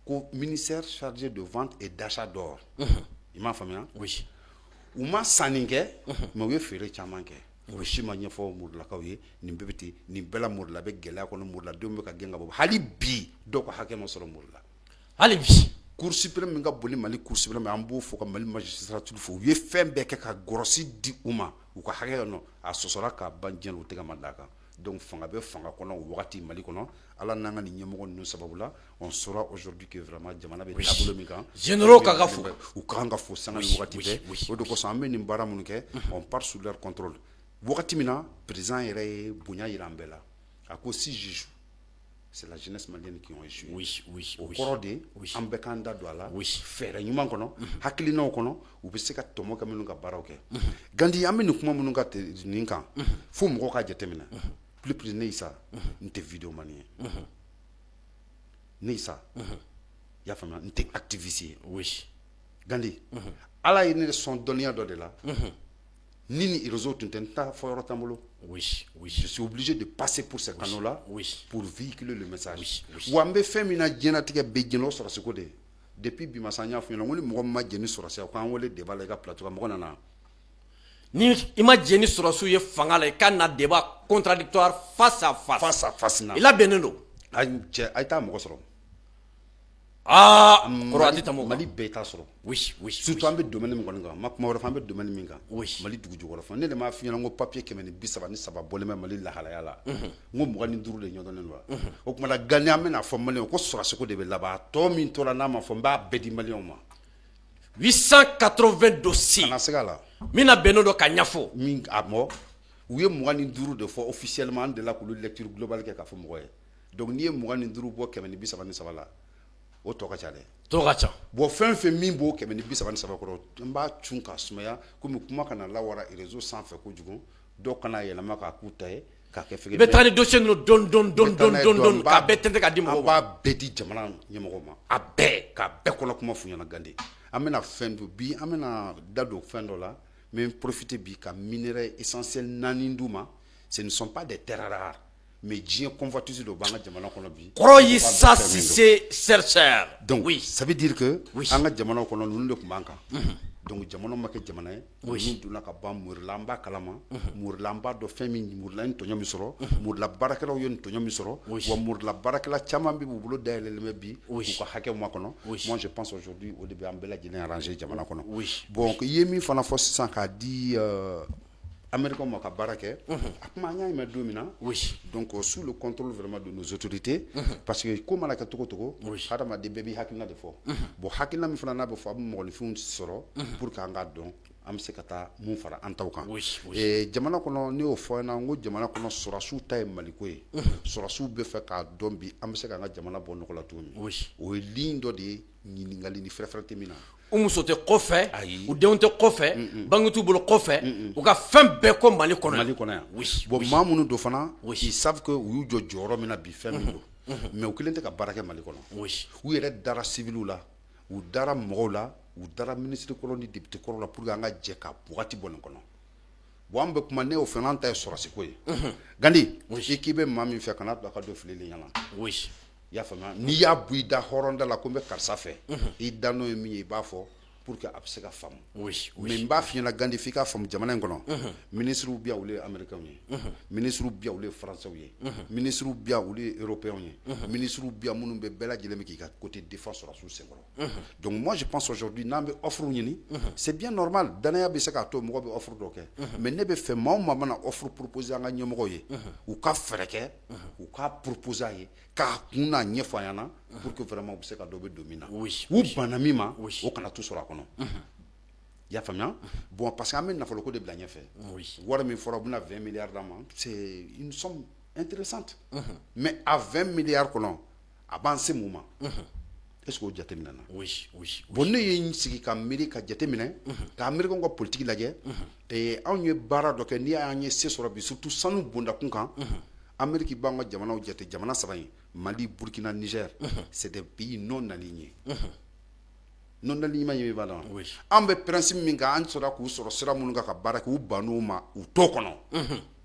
ko ministère chargé de vente et d'achat d'or i m'a faamuya u ma sanni kɛ mais u ye feere caman kɛ o si ma ɲɛfɔ Mourulakaw ye nin bɛɛ bɛ ten nin bɛɛ la Mourula bɛ gɛlɛya kɔnɔ Mouruladenw bɛ ka gɛn ka bɔ hali bi dɔw ka hakɛ ma sɔrɔ Mourula hali bi Cour suprême min ka boli Mali Cour suprême an b'o fɔ ka Mali magistrature fɔ u ye fɛn bɛɛ kɛ ka gɔrɔsi di u ma u ka hakɛ nɔ a sɔsɔra ka ban diɲɛ la u tɛ ka ma d'a kan donc fanga bɛ fanga kɔnɔ o wagati Mali kɔnɔ ala n'an ka nin ɲɛmɔgɔ ninnu sababu la on saura aujourd'hui que vraiment jamana bɛ taabolo min kan généraux ka ka fo u kan ka fo sanga ni wagati bɛɛ o de kosɔn an bɛ nin baara minnu kɛ on part sous leur contrôle wagati min na président yɛrɛ ye bonya jira an bɛɛ la a ko si je joue c'est la jeunesse malienne qui ont échoué o kɔrɔ de an bɛɛ k'an da don a la fɛɛrɛ ɲuman kɔnɔ hakilinaw kɔnɔ u bɛ se ka tɔmɔ kɛ minnu ka baaraw kɛ Gandi an bɛ nin kuma minnu ka nin kan fo mɔgɔw ka jateminɛ plus ne Issa n tɛ vidéo man ye ne Issa i y'a faamuya n tɛ activiste ye Gandi ala ye ne sɔn dɔnniya dɔ de la ni ni réseau tun tɛ n t'a fɔ yɔrɔ t'an bolo je suis obligé de passer pour ces canaux là pour véhiculer le message wa n bɛ fɛn min na diɲɛlatigɛ bɛɛ jɛn o sɔrɔsi ko de depuis bi masa n y'a fɔ ɲɛna n ko ni mɔgɔ min ma jɛn ni sɔrɔsi ye k'an wele débat la i ka plateau kan mɔgɔ nana ni i ma jɛn ni sɔrɔsiw ye fanga la i ka na débat contradictoire face à face na i labɛnnen don cɛ a ye taa mɔgɔ sɔrɔ kɔrɔ a tɛ tɛmɛ o kan Mali bɛɛ t'a sɔrɔ surtout an bɛ domaine min kɔni kan n ma kuma wɛrɛ fɔ an bɛ domaine min kan Mali dugu jukɔrɔ fɔ ne de m'a f'i ɲɛna n ko papier 133 bɔlen bɛ Mali lahalaya la n ko 25 de ɲɔdɔnnen don o tuma na Gani an bɛna fɔ maliyɛnw ko sɔrɔsiko de bɛ laban tɔ min tora n'a ma fɔ n b'a bɛɛ di maliyɛnw ma 880 dossiers kana seg'a la min na bɛnnen don ka ɲɛfɔ min a mɔ u ye 25 de fɔ officiellement an delila k'olu lecture globale kɛ k'a fɔ mɔgɔ ye donc n'i ye 25 bɔ 133 la o tɔ ka ca dɛ tɔ ka ca bon fɛn fɛn min b'o 133 kɔrɔ n b'a cun ka sumaya komi kuma kana lawara réseau sanfɛ kojugu dɔw kana yɛlɛma k'a k'u ta ye k'a kɛ fɛgɛ bɛ taa ni dossier ninnu dɔn k'a bɛɛ tɛntɛn k'a di mɔgɔw ma an b'a bɛɛ di jamana ɲɛmɔgɔw ma a bɛɛ k'a bɛɛ kɔnɔ kuma f'u ɲɛna Gande an bɛna fɛn dɔ bi an bɛna da don fɛn dɔ la mais profiter bi ka minerai essentiel 4 d'u ma ce ne sont pas des terres rares mais diɲɛ convoitise dɔ b'an ka jamana kɔnɔ bi kɔrɔ Issa Cissé chercheur donc ça veut dire que an ka jamana kɔnɔ ninnu de tun b'an kan donc jamana ma kɛ jamana ye ninnu donna ka ban Mourula an b'a kalama Mourula an b'a dɔn fɛn min Mourula ye tɔɲɔ min sɔrɔ Mourula baarakɛlaw ye tɔɲɔ min sɔrɔ wa Mourula baarakɛla caman bɛ b'u bolo dayɛlɛlen bɛ bi k'u ka hakɛ ma kɔnɔ moi je pense aujourd'hui o de bɛ an bɛɛ lajɛlen arranger jamana kɔnɔ bon i ye min fana fɔ sisan k'a di américain ma ka baara kɛ a kuma an y'a mɛn don min na donc sous le contrôle vraiment de nos autorités parce que ko mana kɛ cogo cogo hadamaden bɛɛ b'i hakilina de fɔ bon hakilina min fana n'a bɛ fɔ a bɛ mɔgɔninfinw sɔrɔ pour que an k'a dɔn an bɛ se ka taa mun fara an taw kan jamana kɔnɔ ne y'o fɔ n ko jamana kɔnɔ sɔrɔsiw ta ye maliko ye sɔrɔsiw bɛ fɛ k'a dɔn bi an bɛ se k'an ka jamana bɔ nɔgɔ la cogo min o ye ligne dɔ de ye ɲininkali ni fɛrɛfɛrɛ tɛ min na u muso tɛ kɔfɛ u denw tɛ kɔfɛ bange t'u bolo kɔfɛ u ka fɛn bɛɛ ko Mali kɔnɔ yan bon maa minnu don fana ils savent que u y'u jɔ jɔyɔrɔ min na bi fɛn min don mais u kelen tɛ ka baara kɛ Mali kɔnɔ u yɛrɛ dara civiliw la u dara mɔgɔw la u dara ministre kɔrɔ ni député kɔrɔ la pour que an ka jɛ ka wagati bɔ nin kɔnɔ bon an bɛ kuma ne o fɛn an ta ye sɔrɔsiko ye Gandi i k'i bɛ maa min fɛ kana bila ka don filili ɲɛna i y'a faamuya n'i y'a bɔ i da hɔrɔnda la ko n bɛ karisa fɛ i da n'o ye min ye i b'a fɔ pour que a bɛ se ka faamu mais n b'a f'i ɲɛna Gandi f'i k'a faamu jamana in kɔnɔ ministres bi yan olu ye américains ye ministres bi yan olu ye français ye ministres bi yan olu ye européens ye ministres bi yan minnu bɛ bɛɛ lajɛlen bɛ k'i ka côté défense sɔrɔsiw senkɔrɔ donc moi je pense aujourd'hui n'an bɛ offre ɲini c'est bien normal danaya bɛ se k'a to mɔgɔ bɛ offre dɔ kɛ mais ne bɛ fɛ maa o maa mana offre proposer an ka ɲɛmɔgɔw ye u ka fɛɛrɛ kɛ u ka proposer a ye k'a kun n'a ɲɛfɔ an ɲɛna pour que vraiment u bɛ se ka dɔ bɛ don min na u banna min ma o kana to sɔrɔ a kɔnɔ i y'a faamuya bon parce que an bɛ nafoloko de bila ɲɛfɛ wari min fɔra u bɛna 20 milliards d'an ma c'est une somme intéressante mais à 20 milliards kɔnɔ a b'an se mun ma est-ce que o jateminɛ na bon ne ye n sigi ka miiri ka jateminɛ ka américains ka politique lajɛ anw ye baara dɔ kɛ n'i y'an ye se sɔrɔ bi surtout sanu bondakun kan Amérique b'an ka jamanaw jate jamana saba in Mali Burkina Niger c'est des pays non alignés non alignement ye b'a dɔn an bɛ principe min kan an sɔrɔ k'u sɔrɔ sira minnu kan ka baara kɛ u bann'u ma u t'o kɔnɔ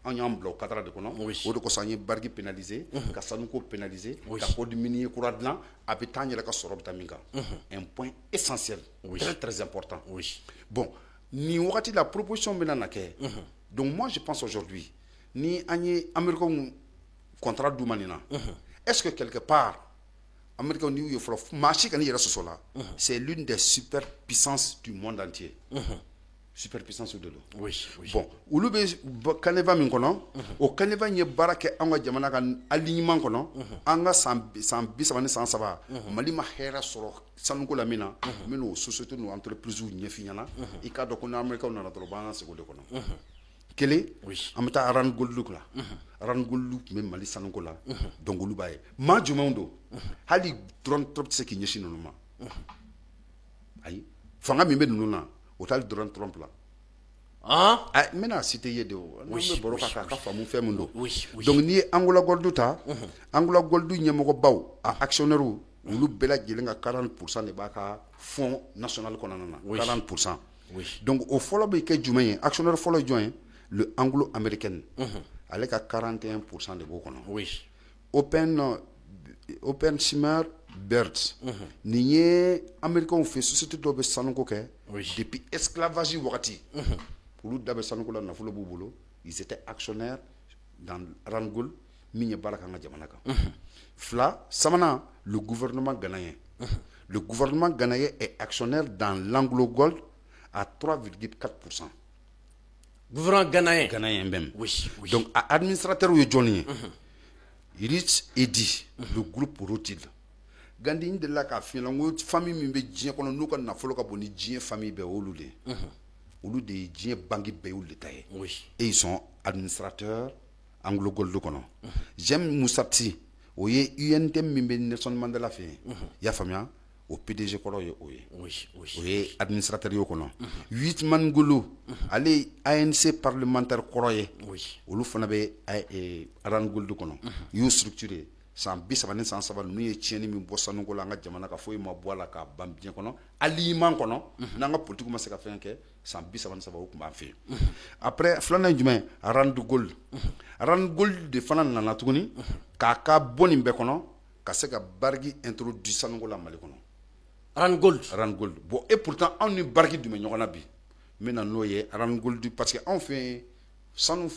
an y'an bila o cadre de kɔnɔ o de kosɔn an ye bariki pénaliser ka sanuko pénaliser ka code minier kura dilan a bɛ taa an yɛrɛ ka sɔrɔ bɛ taa min kan un point essentiel très très important bon nin wagati la proposition bɛna na kɛ donc moi je pense aujourd'hui ni an ye américains contrat d'u ma nin na est-ce que quelque part américains ni y'u ye fɔlɔ maa si kana i yɛrɛ sɔsɔ la c'est l'une des superpuissances du monde entier superpuissance de l'eau bon olu bɛ canevas min kɔnɔ o canevas ye baara kɛ an ka jamana ka alignement kɔnɔ an ka san 30 ni san 3 Mali ma hɛrɛ sɔrɔ sanuko la min na n bɛn'o société n'o entreprise ɲɛf'i ɲɛna i k'a dɔn ko ni américains nana dɔrɔn b'an ka segu de kɔnɔ kelen an bɛ taa Aran Goldlock la Aran Goldlock tun bɛ Mali sanuko la donc olu b'a ye maa jumɛnw don hali Donald Trump tɛ se k'i ɲɛsin ninnu ma ayi fanga min bɛ ninnu na o t'ali Donald Trump la n bɛna cité ye de o n'an bɛ baro k'a ka faamu fɛn min don donc n'i ye Angola Gold ta Angola Gold ɲɛmɔgɔbaw a actionnaires olu bɛɛ lajɛlen ka 40% de b'a ka fonds national kɔnɔna na 40% donc o fɔlɔ bɛ kɛ jumɛn ye actionnaire fɔlɔ ye jɔn ye le anglo-américain ale ka 41% de b'o kɔnɔ Open Simmer Birds nin ye américains fɛ société dɔ bɛ sanuko kɛ depuis esclavage wagati olu da bɛ sanuko la nafolo b'u bolo ils étaient actionnaires dans Aran Gold min ye baara k'an ka jamana kan fila sabanan le gouvernement ghanéen le gouvernement ghanéen est actionnaire dans l'Anglo Gold à 3,4%. Gouvernement ghanéen même. Donc, administrateur ou Johnny, Rich Eddy, le groupe Rothschild. Gandhi de la famille mimbe djien kono nuka na folo ka boni djien famille be olude. Olude djien bangi be olude taye. Et ils sont administrateurs anglo gold kono. J'aime Moussati, oye UNT mimbe Nelson Mandela fait. Ya famia au PDG kolo ye oye. Oye administrateur yo kono. 8 man gulu allez ANC parlementaire kolo ye. Olu fana be Aran Gold kono. Yo structuré san 37 n'u ye tiɲɛni min bɔ sanuko la an ka jamana ka foyi ma bɔ a la k'a ban diɲɛ kɔnɔ aliment kɔnɔ n'an ka politique ma se ka fɛn kɛ san 37 o tun b'an fɛ yen après filanan ye jumɛn Aran Gold Aran Gold de fana nana tuguni k'a ka bɔ nin bɛɛ kɔnɔ ka se ka Bariki introduit sanuko la Mali kɔnɔ Aran Gold bon et pourtant anw ni Bariki dun bɛ ɲɔgɔn na bi n bɛ na n'o ye Aran Gold parce que anw fɛ sanu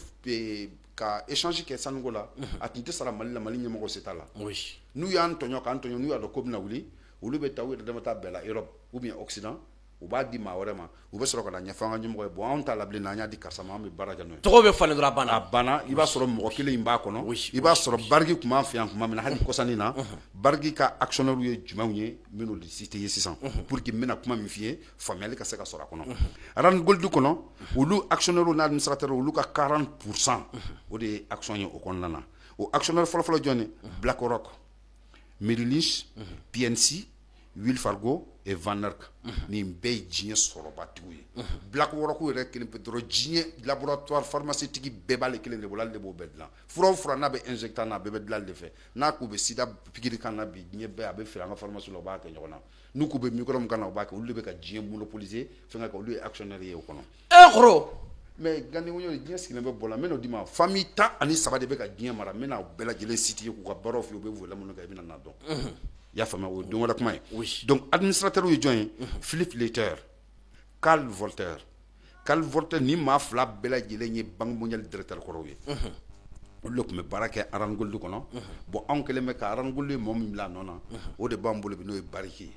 ka échange kɛ sanuko la a tun tɛ sara Mali la Mali ɲɛmɔgɔ se t'a la n'u y'an tɔɲɔ k'an tɔɲɔ n'u y'a dɔn ko bɛna wuli olu bɛ taa u yɛrɛ dama taa bɛɛ la Europe ou bien Occident u b'a di maa wɛrɛ ma u bɛ sɔrɔ ka na ɲɛfɔ an ka ɲɛmɔgɔ ye bon anw t'a labila n'an y'a di karisa ma an bɛ baara kɛ n'o ye tɔgɔ bɛ falen dɔrɔn a banna a banna i b'a sɔrɔ mɔgɔ kelen in b'a kɔnɔ i b'a sɔrɔ bariki tun b'an fɛ yan tuma min na hali kɔsannin na bariki ka actionnaire ye jumɛnw ye minnu de cité ye sisan pour que n bɛna kuma min f'i ye faamuyali ka se ka sɔrɔ a kɔnɔ Aran Gold kɔnɔ olu actionnaire n'a administrateur olu ka 40% o de ye action ye o kɔnɔna na o actionnaire fɔlɔfɔlɔ jɔn ye BlackRock Merrill Lynch PNC Wells Fargo et Van Eck ni bɛɛ ye diɲɛ sɔrɔbatigiw ye BlackRock yɛrɛ kelen pe dɔrɔn diɲɛ laboratoire pharmaceutique bɛɛ b'ale kelen de bolo ale de b'o bɛɛ dilan fura o fura n'a bɛ injectant n'a bɛɛ bɛ dilan ale de fɛ n'a k'u bɛ sida pikiri kan na bi diɲɛ bɛɛ a bɛ feere an ka pharmacie la u b'a kɛ ɲɔgɔn na n'u k'u bɛ microbe min kan na u b'a kɛ olu de bɛ ka diɲɛ monopoliser fɛn ka olu ye actionnaire ye o kɔnɔ mais gandenwoɲo diɲɛ sigilen bɛ bɔ la n bɛn'o di ma famille 13 de bɛ ka diɲɛ mara n bɛna bɛɛ lajɛlen cité k'u ka baaraw fɛ u bɛ volet minnu kɛ i bɛna n'a dɔn i y'a faamuya o ye don wɛrɛ kuma ye donc administrateur ye jɔn ye Philippe Leiter Carl Voltaire ni maa fila bɛɛ lajɛlen ye Banque mondiale directeur kɔrɔw ye olu de tun bɛ baara kɛ Aran Gold kɔnɔ bon anw kɛlen bɛ ka Aran Gold ye mɔgɔ min bila a nɔ na o de b'an bolo bi n'o ye bariki ye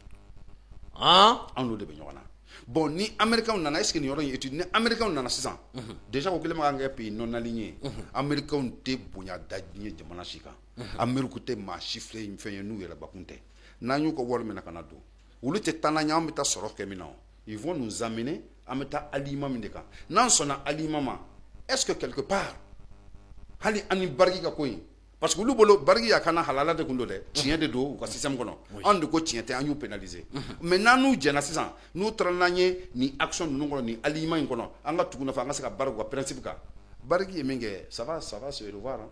anw n'o de bɛ ɲɔgɔn na bon ni américains nana est-ce que nin yɔrɔ in étude ni américains nana sisan déjà ko kelen ma kan kɛ pays non aligné américains tɛ bonya da diɲɛ jamana si kan amérique tɛ maa si filɛ fɛn ye n'u yɛrɛ bakun tɛ n'an y'u ka wari minɛ ka na don olu tɛ taa n'an ye an bɛ taa sɔrɔ kɛ min na ils vont nous amener an bɛ taa aliment min de kan n'an sɔnna aliment ma est-ce que quelque part hali an ni bariki ka ko in parce que olu bolo bariki y'a kana halala de kun do dɛ tiɲɛ de do u ka système kɔnɔ anw de ko tiɲɛ tɛ an y'u pénaliser mais n'an n'u jɛna sisan n'u taara n'an ye ni action ninnu kɔnɔ ni aliment in kɔnɔ an ka tugu nɔfɛ an ka se ka baara k'u ka principe kan bariki ye min kɛ ça va se revoir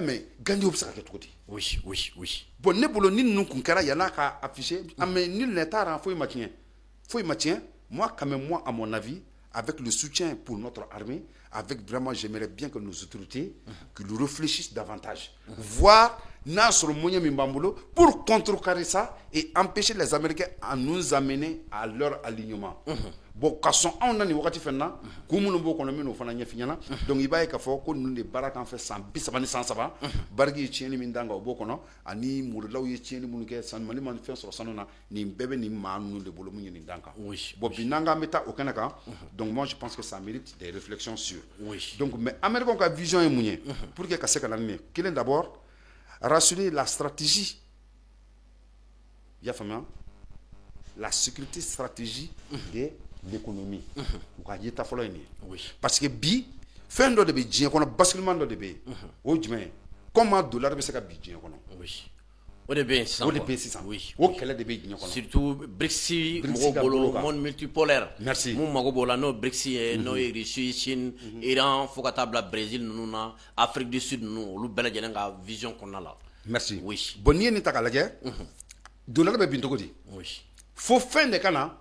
mais Gandhi bɛ se ka kɛ cogo di oui bon ne bolo ni ninnu kun kɛra yan'a ka afficher mais ni ne taara foyi ma tiɲɛ moi quand même moi à mon avis avec le soutien pour notre armée, avec vraiment, j'aimerais bien que nos autorités que nous réfléchissent davantage. Voir Nasr Mounié Mimbambolo pour contrecarrer ça et empêcher les Américains à nous amener à leur alignement. Bon, quand on a ni wakati fenna, kumu bo kono mino fana nyefinyana, donc il va y avoir que nous les barakan fait sans bisabani sans sava, bargi tieni mindanga obo kono, ani murlaw ye tieni munuke san mali man fait sur sanona ni bébé ni manu de bolo munye ni danka. Bon binanga meta aucun cas. Donc moi je pense que ça mérite des réflexions sur. Donc mais Américain ka vision est munye pour que kase kanane. Qu'il est d'abord rassurer la stratégie. Il y a famille la sécurité stratégie de l'économie. Parce que bi fin de be djien kono basculement de be o djumé comment dollar be se ka bi djien kono o de be sisan o kele de be djien kono surtout BRICS bolo monde multipolaire merci mon mago bola no BRICS no Russie Chine Iran fo ka tabla Brésil nuna Afrique du Sud no lu bela jenen ga vision kono la merci bon ni ta kala je dollar be binto ko di faut fin de kana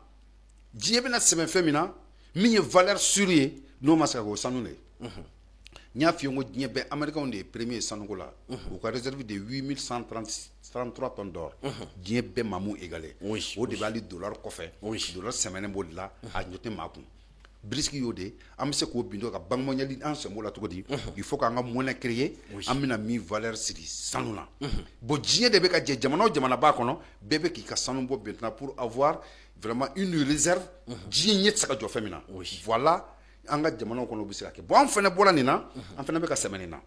diɲɛ bɛna sɛbɛn fɛn min na min ye valeur sûre ye n'o ma se ka k'o sanu de ye n y'a f'i ye n ko diɲɛ bɛɛ américains de ye premier ye sanuko la u ka réserve de 8133 tonnes d'or diɲɛ bɛɛ maa m'u égalé o de b'ale dollar kɔfɛ dollar sɛmɛnen b'o de la a ɲɔ tɛ maa kun BRICS y'o de an bɛ se k'o bin ka banque mondiale an sɛnb'o la cogo di il faut k'an ka monnaie créer an bɛna min valeur sigi sanu na bon diɲɛ de bɛ ka jɛ jamana o jamana b'a kɔnɔ bɛɛ bɛ k'i ka sanu bɔ maintenant pour avoir vraiment une réserve diɲɛ ɲɛ tɛ se ka jɔ fɛn min na voilà an ka jamanaw kɔnɔ o bɛ se ka kɛ bon an fana bɔra nin na an fana bɛ ka sɛmɛ nin na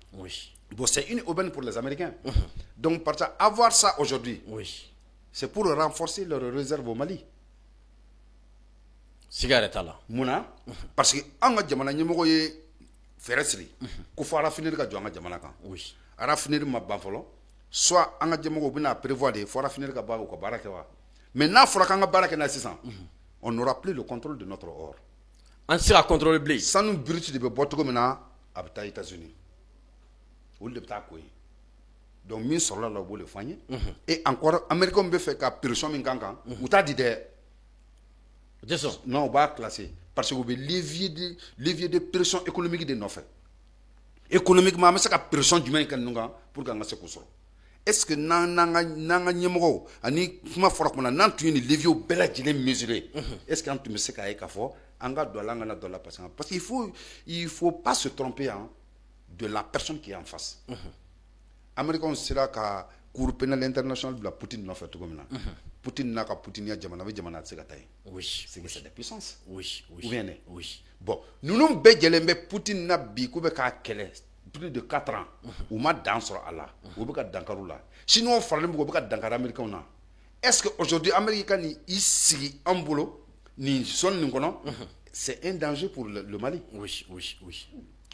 bon c'est une aubaine pour les Américains donc parce que avoir ça aujourd'hui c'est pour renforcer leur réserve au Mali siga t'a la munna parce que an ka jamana ɲɛmɔgɔ ye fɛɛrɛ siri ko fo rafinerie ka jɔ an ka jamana kan rafinerie ma ban fɔlɔ soit an ka ɲɛmɔgɔw bɛna prévoir de fo rafinerie ka ban u ka baara kɛ wa mais n'a fɔra k'an ka baara kɛ n'a sisan on n'aura plus le contrôle de notre or an tɛ se ka contrôler bilen sanu brut de bɛ bɔ cogo min na a bɛ taa États-Unis olu de bɛ taa ko ye donc min sɔrɔla la u b'o de fɔ an ye et encore américains bɛ fɛ ka pression min kan kan u t'a di dɛ non on va classer parce que vous avez levier de pression économique de nɔfɛ économiquement an bɛ se ka pression jumɛn kɛ ninnu kan pour que an ka se k'o sɔrɔ est-ce que n'an ka ɲɛmɔgɔw ani kuma fɔra kuma na n'an tun ye nin levier bɛɛ lajɛlen mesurer est-ce que an tun bɛ se k'a ye k'a fɔ an ka don a la an kana don a la parce que il faut pas se tromper de la personne qui est en face américains sera ka cour pénal international bila Poutine nɔfɛ cogo min na Poutine n'a qu'à Poutine jamana be jamana tsegatai. Oui. C'est que c'est des puissances. Oui, oui. Ou bien ne? Oui. Bon, nous nous bejelembe Poutine n'a bi ku be ka kele plus de 4 ans. Ou ma dans sur Allah. Ou be ka dankarula. Sinon farlem bu be ka dankara américain na. Est-ce que aujourd'hui américain ni ici en boulot ni son ni kono c'est un danger pour le Mali. Oui, oui, oui.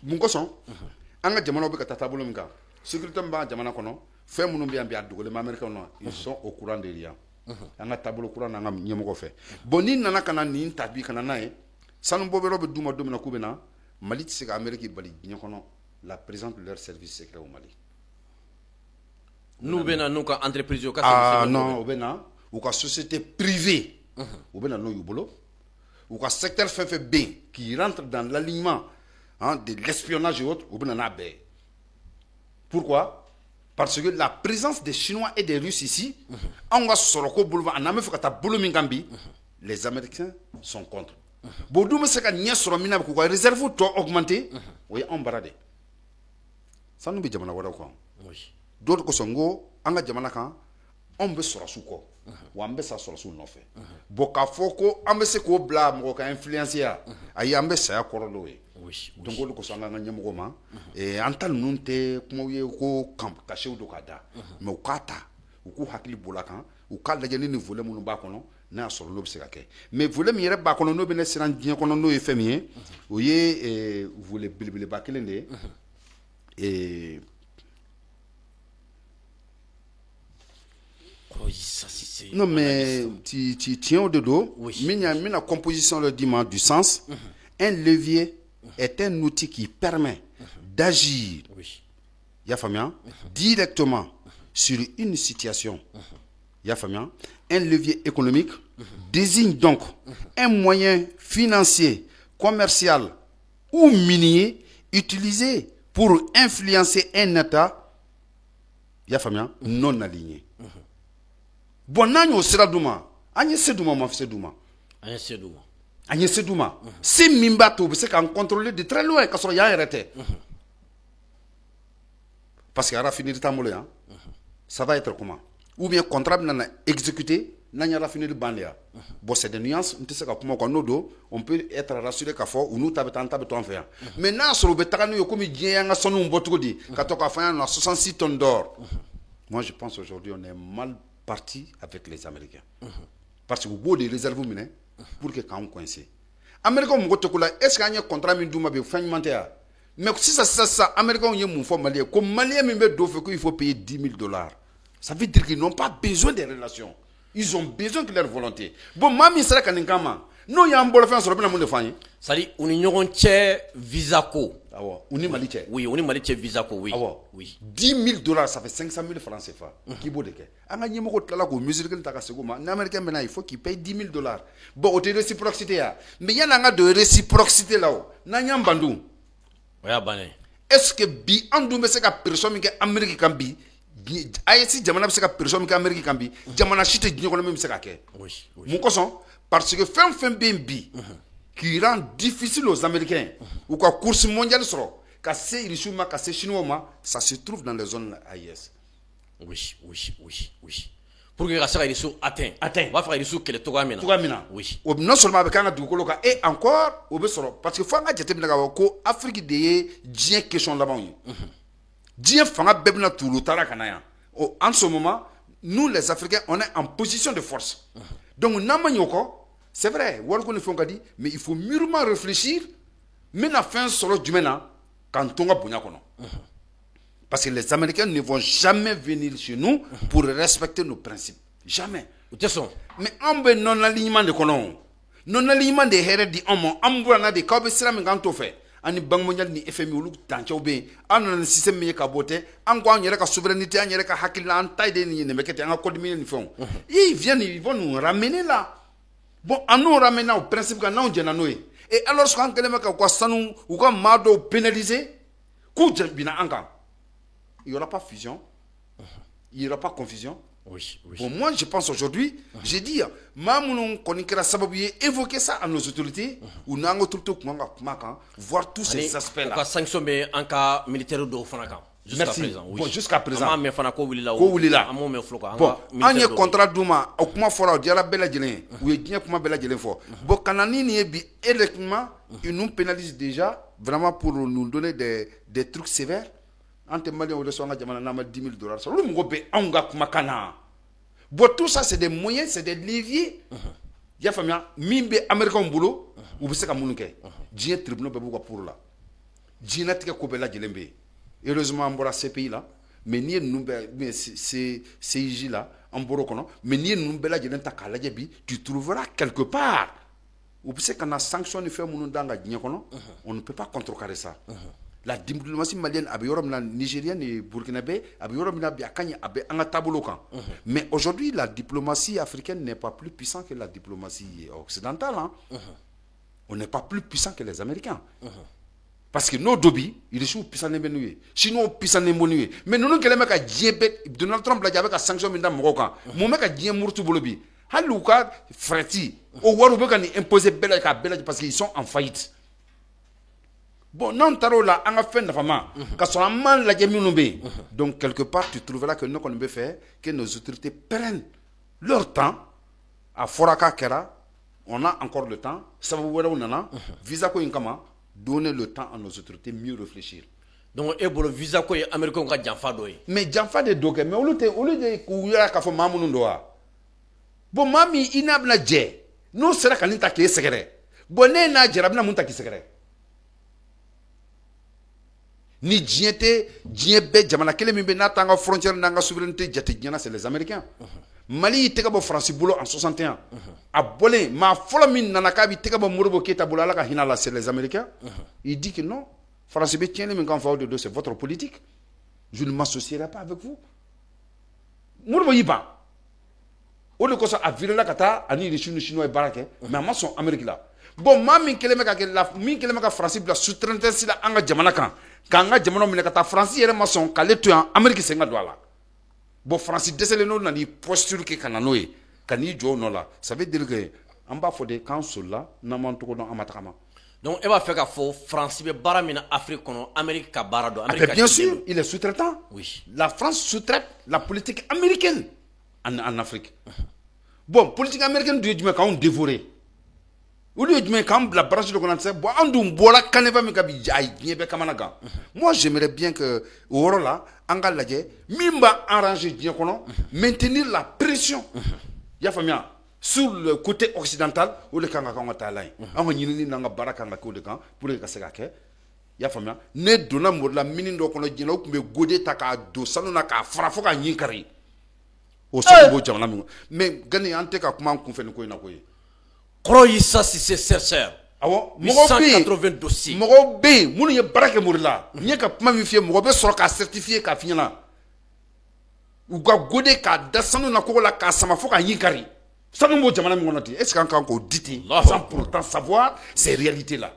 Mun ko son anga jamana be ka tatabolo minka. Sécurité mba jamana kono fait munum bi ambi adugole ma américain na ils sont au courant de rien. Anga tabolo courant na ngam nyemo fait. Boni nana kana ni tabi kana nae sanu bobero be duma domina kubena Mali tse ka Amérique bali nyokono la présence de leur service secret au Mali. Nous bena nous ka entreprise ka ah non ou bena ou ka société privée ou bena no yubolo ou ka secteur fait bien qui rentre dans l'alignement de l'espionnage et autres ou bena na be. Pourquoi? Parce que la présence des Chinois et des Russes ici on va soroko boulevard en Amérique ta boulomingambi les Américains sont contre. Bodou me seka nya soro mina ko réserve to augmenter oui on barade. Ça nous be jamana wada ko. Oui. D'autres ko songo anga jamana kan on be soro suko wa mbe sa soro su no fe boka foko ambe se ko bla mo ka influencia ayi ambe sa ko ro we oui donc ko sanga nga nyamo ma e antal nunte ko ye ko camp caché do kada mais o kata o ko hakili bolakan o kala jeni ni volet mun ba kono na soro no be se ka ke mais volet mi yere ba kono no be ne siran dien kono no e femie o ye volet bilbile ba kelende et oui, ça, c'est... Non, mais tu tiens au dos. Oui. Mais la composition le dimanche du sens. Un levier est un outil qui permet d'agir directement sur une situation. Un levier économique désigne donc un moyen financier, commercial ou minier utilisé pour influencer un État non aligné. Bon, nanyo sera douma. Anye sedouma ma sedouma. Anye sedouma. Anye sedouma. Si mimba to be se kan contrôler de très loin ka so ya arrêté. Parce que ara finir tamole hein. Ça va être comment? Ou bien contrat na exécuté, nanya ra finir bandia. Bon c'est des nuances, on te se ka kuma ko nodo, on peut être rassuré ka fo ou nous tabeta to en faire. Maintenant sur le betaka yo komi dien nga sonu mboto di, ka to ka fa na 66 tonnes d'or. Moi je pense aujourd'hui on est mal parti avec les Américains. Parce que vous pouvez les réserver pour que quand on coince. Américains est-ce qu'il y a un contrat de fin humanitaire? Mais si ça, Américains ont un fonds malien. Comme Malien il faut payer $10,000. Ça veut dire qu'ils n'ont pas besoin des relations. Ils ont besoin de leur volonté. Bon, mami sera kanikama. Non, il y a un bon fin sur le monde de famille. Ça dit, on y a visa ko. Ah ouais, on est maliché. Oui, on est maliché visa ko, oui. Ah ouais. Oui. $10,000, ça fait 500 000 francs CFA. Qui boit de quoi? Anga nyemo ko tala ko musique ni taka segoma. L'américain maintenant il faut qu'il paye $10,000. Bon, au réciprocité ya. Mais il y a nga de réciprocité là-haut. Na nyambandu. Ouais, bané. Est-ce que bi andu me se ka personne que Amérique kan bi ayesi jamana se ka personne que Amérique kan bi jamana chite nyoko même se ka ke. Oui. Mon coson parce que fin bien bi qui rend difficile aux Américains ou quoi course mondiale sera cassé irishuma cassé chinois ça se trouve dans les zones AIS. Oui. Pour que ça ait atteint. On va faire des sous que le Togamina. Oui. Non seulement avec un doucoloka et encore au besoro parce que faut nga jete binaga ko Afrique de dien question là-bas. Dien fanga bebna tulu tara kanaya. En ce moment, nous les Africains on est en position de force. Donc namanyoko c'est vrai, mais il faut mûrement réfléchir. Mais la fin sera du maintenant quand on a parce que les Américains ne vont jamais venir chez nous pour respecter nos principes. Jamais. Mais on veut non-alignement de colons. Non-alignement de hérèdes di homo. On veut des cas de cela quand on fait. Ani banque mondiale ni FMI ou tancho be. On a un système mieux caboté. On a une souveraineté, on a une hakila, on taille des lignes, mais qui est un code mille fond. Ils viennent, ils vont nous ramener là. Bon, en nous ramenant au principe qu'on a un génanoé. Et alors, ce qu'on a quoi sanou ou quoi mado pénalisé, il n'y aura pas fusion, il n'y aura pas confusion, Oui. Bon, moi, je pense aujourd'hui, j'ai dit, Mamoun Konikera Sababu, évoquer ça à nos autorités, ou Nango Tuto Kumanga, voir tous ces aspects-là. La sanction, mais en cas militaire de Fonaka. Jusqu'à présent. Bon, jusqu'à présent. Mais Fonako, il a bon, un y contrat d'Ouma, au Kuma Fora, Diara Bella Djelin, ou Edien Kuma Bella Djelin fort. Bon, Kanani n'est bi, électement, ils nous pénalisent déjà, vraiment pour nous donner des trucs sévères. Ante Maliens ou de Songa Djamana Nama $10,000. Ça, le Mougobe, Anga Kumakana. Bon, tout ça, c'est des moyens, c'est des leviers. Il y a famille, Mimbe Américain boulot, ou vous savez qu'à Mounke, Djien tribunal pour là. Djien n'a pas Kobela Djelembe. Heureusement, on a ces pays-là, mais ni ces IJ-là, en Borokono, mais ni Numbela Djelenta Kalajabi, tu trouveras quelque part. Vous savez qu'on a sanctionné fait Mounondanga Djenkono, on ne peut pas contrecarrer ça. La diplomatie malienne, la nigérienne et burkinabé, mais aujourd'hui, la diplomatie africaine n'est pas plus puissante que la diplomatie occidentale. Hein. On n'est pas plus puissant que les Américains. Parce que nos dobi, ils sont puissants de menouer. Sinon, puissants de menouer. Mais nous, nous, avons dit Donald Trump l'a dit avec la sanction de Marocain. Mon mec a dit Mourtou Bolobi. Halouka, Freti, au Waroubekan imposé Bella parce qu'ils sont en faillite. Bon, non, taro là, on a fait de femme. Quand on a mal la gaminoube. Donc, quelque part, tu trouveras que nous, qu'on veut faire, que nos autorités prennent leur temps à Foraka Kera. On a encore le temps. Ça va vous voir où on a. Visa ko inkama. Donner le temps à nos autorités mieux réfléchir. Donc, et pour le visa ko américain ka janfa doy. Mais janfa de doke, mais au lieu de kouya ka fo mamuno doa. Bon, mami inabna je. Non sera kanita ke sekere. Bonne na jerabna munta ki sekere. Ni djente djebe jamana kele mimbe na tanga frontière nanga souveraineté jati djana c'est les Américains. Mali tegabo France boulot en 61. A bolé ma folomin nanakabi tegabo murubo keta boulala ka hinala c'est les Américains. Il dit que non, France be tient les men quand de c'est votre politique. Je ne m'associerai pas avec vous. Murubo yiba. O le kosa a viré la kata ani les chinois et barake mais ma son Amérique là. Bon ma min kele meka la min kele meka France la sous-traitance la anga jamana kan. Kanga jamana min kata France yere ma son kale to en Amérique senga douala. Bon, Francis Desseleno n'a ni posture que Kananoé, Kani Jo Nola. Ça veut dire que, en bas, il faut des councils là, n'a pas tout dans Amatama. Donc, il va faire qu'il faut Francis Baramina Afrique, Amérique Barado. Bien sûr, il est sous-traitant. Oui. La France sous-traite la politique américaine en Afrique. Bon, politique américaine, du Dieu, quand on dévoré. Ou du Dieu, quand la branche de Gonanse, bon, on doit boire la caneva, mais Kamanaga. Moi, j'aimerais bien que, au là, Angaladje, Mimba arranger Diakono, maintenir la pression. Yafamia, sur le côté occidental, ou le Kangakanga Talai. On va y nanga barakanga ko de camp, pour les Kasakake. Yafamia, ne donamo la mine de Kono, mais Godé Taka do Sanonaka, Frafoka Yinkari. Au Sabo Jamanamu. Mais Gani Anteka, comment qu'on fait le Koinakoye. Croyez ça si c'est sincère. 880 dossiers. Mogobe, mouni barake mourla. N'y ka kuma mi fie mogobe soro ka certifié ka finyana. Ou ka gode ka dasanu na kola ka sama fo ka yinkari. Sanu mo jamana mi ngonati. Est-ce qu'on ko diti sans pourtant savoir ces réalités là.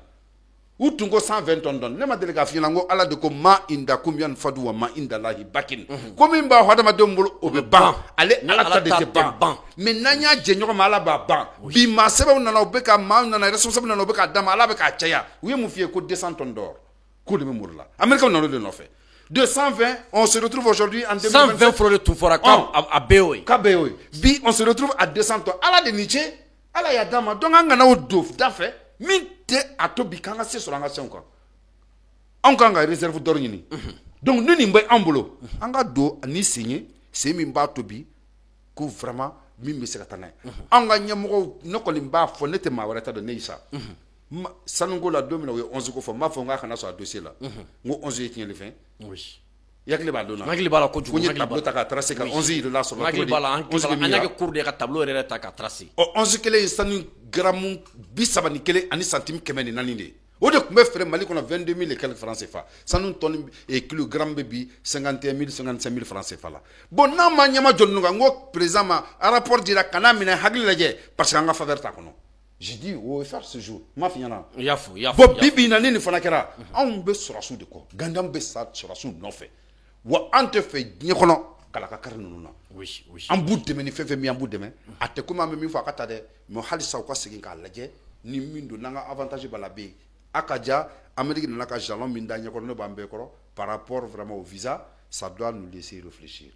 Ou tungo 120 tonnes. Ne ma delega finyana ngo ala de ko ma inda combien fadu wa ma inda lahi bakin. Comme mba hada ma dombolo obe ban. Ale ala ta de ban. Mais nanya jenyo ma ala ba ban. Bi ma seba na obeka ma na responsable na obeka dama ala beka chaya. Oui mu fie ko 200 tonnes d'or. Ko de memourla. Américain on le fait. 220, on se retrouve aujourd'hui en 2025. 120 francs de tout fora à Beoy. Kabeoy. Bi on se retrouve à 200 tonnes. Ala de Nietzsche, ala ya dama donc ngana o dof dafe. Minte atobi kanga se solanga senko. Ankanga réserve d'or ni. Donc nous ni mbay ambulo. Anga do ni signé, c'est mi mba tobi ko vraiment mi me se katana. Anga nyamoko nokoli mba fonete ma warata de neisa. Sanungo la 2011 ko fo ma fo nga kana so dossier là. Ngo 11 yetien le fin. Oui. Yakle ba dona. Ngakli bala ko jugo. Ngakli tableau ta ka tracer ka 11 de la so. Ngakli bala anya ke cour de ka tableau re ta ka tracer. O 11 kele sanu gramme bisabani kele ani centime kemeni naninde. O de kumbe frère Mali qu'on a 22 000 et quelques francs CFA. Sanu tonne et kilogramme bebi 51 000 55 000 francs CFA là. Bon na ma nyama jonnuga ngo président ma rapport dira kana mina hagli laje parce que nga faveur ta kono. J'ai dit, on va faire ce jour. Ma fille, Yafou. Bon, Bibi, nani ni fanakera. On be sur la sous de quoi. Gandam be sa sur la sous non fait. Ou on te fait, n'y kono. kalaka karnuna oui en bout de meni fefe mi en bout de men ate kuma mi fa kata de mo halisa ko sigin ka laje ni mindo nanga avantage balabe akaja Amérique na ka jalon min dagne ko no bambe ko par rapport vraiment au visa, ça doit nous laisser réfléchir.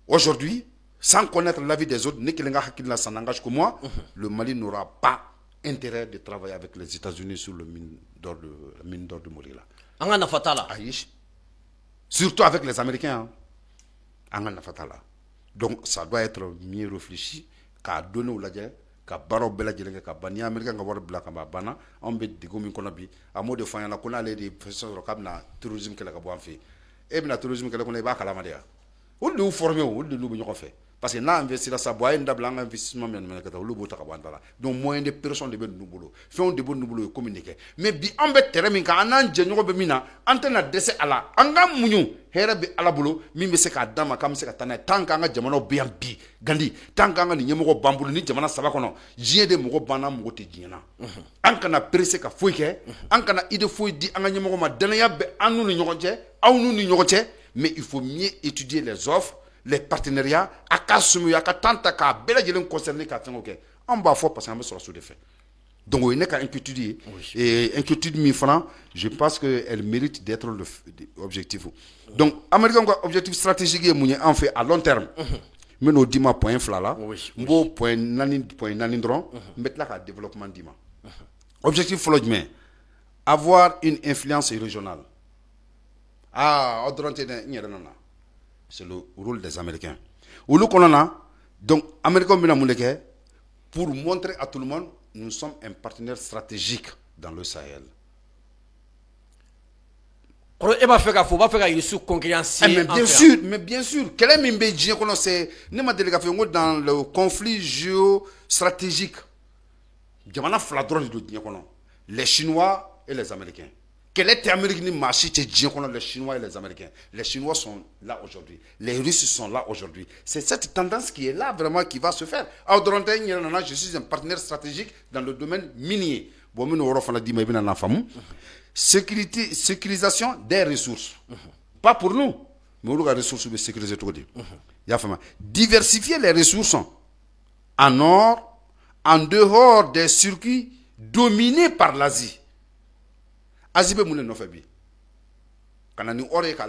Aujourd'hui, sans connaître l'avis des autres, ne s'en engage que moi, le Mali n'aura pas intérêt de travailler avec les États-Unis sur le mine d'or de Morila. Surtout avec les Américains. Donc ça doit être mieux réfléchi qu'à donner au ladje. Ka baro bela jelenge ka bani america nga war bla ka bana on be digo min kono bi amo de fanya na kona le di professeur kabna tourisme kala ka bo anfi e bina tourisme kala kona ba kala madia o lu formé o lu bu ñoko fe parce que na investir sa boy ndabla nga investissement men ka ta lu bo ta ka bandala donc moyen de personne de ben nubulo fait on de bon nubulo communiquer mais bi on be tere min ka anan je ñoko be mina antena dese ala anga muñu hera bi ala bulo mi be se ka dama kam se ka tana tanka nga jamano bi bi gandi tanka nga ni ñemo bambulu ni jamana saba kono jie de mo bana mo te jiena an kana presse ka foike an kana ide foy di anga ñemo ma dana yabbe anu ni ñokoce aw nu ni ñokoce mais il faut mieux étudier les offres les partenariats à Kasumu ya ka tanta ka bela jelen concerné ka fengo ke en bas fort parce qu'on me sur sous de fait donc il n'est qu'à inquiétude et inquiétude 1000 francs je pense que elle mérite d'être l'objectif donc américain objectif stratégique est en fait à long terme mais nos dima point flala mbo point nani dron mettre là le développement dima objectif follow mais avoir une influence régionale c'est le rôle des Américains. Donc, Américains, pour montrer à tout le monde, nous sommes un partenaire stratégique dans le Sahel. Mais bien sûr, quel est dans le conflit géostratégique? Les Chinois et les Américains. Quel est l'Amérique marché les Chinois et les Américains? Les Chinois sont là aujourd'hui. Les Russes sont là aujourd'hui. C'est cette tendance qui est là vraiment qui va se faire. Je suis un partenaire stratégique dans le domaine minier. Sécurisation des ressources. Pas pour nous. Mais les ressources de sécuriser tout. Diversifier les ressources en or, en dehors des circuits dominés par l'Asie. Azibe mounen no fabi. Quand on aurait qu'à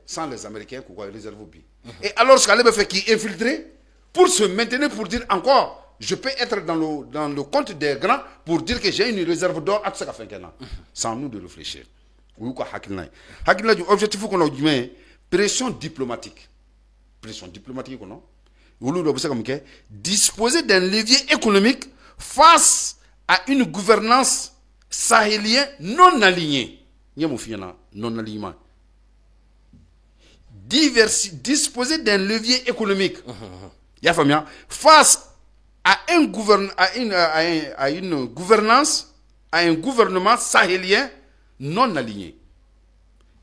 sans les Américains qu'on réserve bi. Et alors ce qu'elle fait qui infiltrer pour se maintenir pour dire encore je peux être dans le compte des grands pour dire que j'ai une réserve d'or à ce qu'a fait sans nous de réfléchir. Ou quoi hakilna. Hakilna du objectif qu'on a du pression diplomatique. Pression diplomatique qu'on a. Ou nous doit comme que disposer d'un levier économique face à une gouvernance sahélien non aligné. Non alignement. Disposer d'un levier économique. Face à une gouvernance, à un gouvernement sahélien non aligné.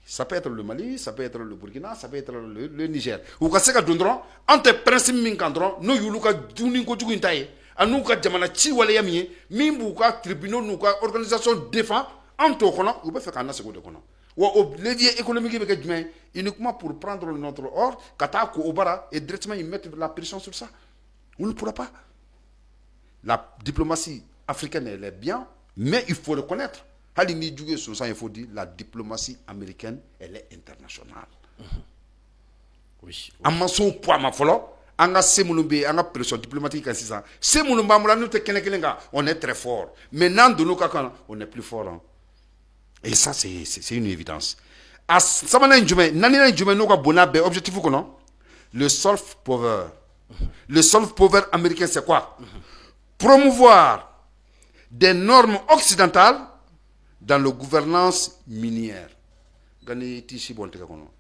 Ça peut être le Mali, ça peut être le Burkina, ça peut être le Niger. Ou quand c'est que dondron, entre principe minkandron, nous yuluka duninko juguntaye. Anuka jamana chi wale yami mimbu ka tribunal nuka organisation défend anto kono ou peut faire kana seconde kono ou levier économique be djumé uniquement pour prendre notre or kata ko obara et directement ils mettent la pression sur ça on ne pourra pas. La diplomatie africaine elle est bien mais il faut le connaître halini djugé sur ça il faut dire la diplomatie américaine elle est internationale. Oui. Amaso poids ma folo anga semunumbe anga pression diplomatique ainsi ça semunumba mula nous te kenekelenga on est très fort maintenant de nous kakana on est plus fort hein? Et ça c'est une évidence as samana njume nani na njume no ka bonabe objectif ko non le soft power américain c'est quoi? Promouvoir des normes occidentales dans la gouvernance minière gani tishi bonte ka kono.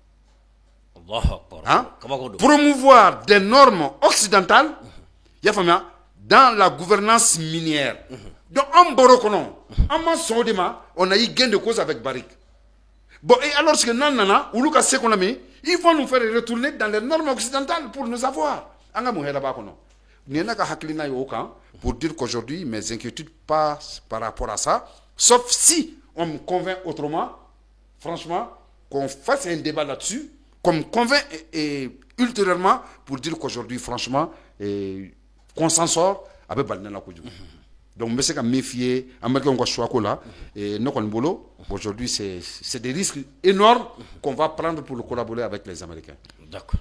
Hein? Promouvoir des normes occidentales dans la gouvernance minière. Donc en Borokonon, en Mansodima, on a eu gain de cause avec Barik. Bon, et alors que Nanana, ou Lucas Sekonami, ils vont nous faire retourner dans les normes occidentales pour nous avoir. Pour dire qu'aujourd'hui, mes inquiétudes passent par rapport à ça, sauf si on me convainc autrement, franchement, qu'on fasse un débat là-dessus. comme convainc et ultérieurement pour dire qu'aujourd'hui, franchement, qu'on s'en sort avec Balnana Koudjou. Donc, je me méfier, Américain, là, et nous, aujourd'hui, c'est des risques énormes qu'on va prendre pour collaborer avec les Américains. D'accord.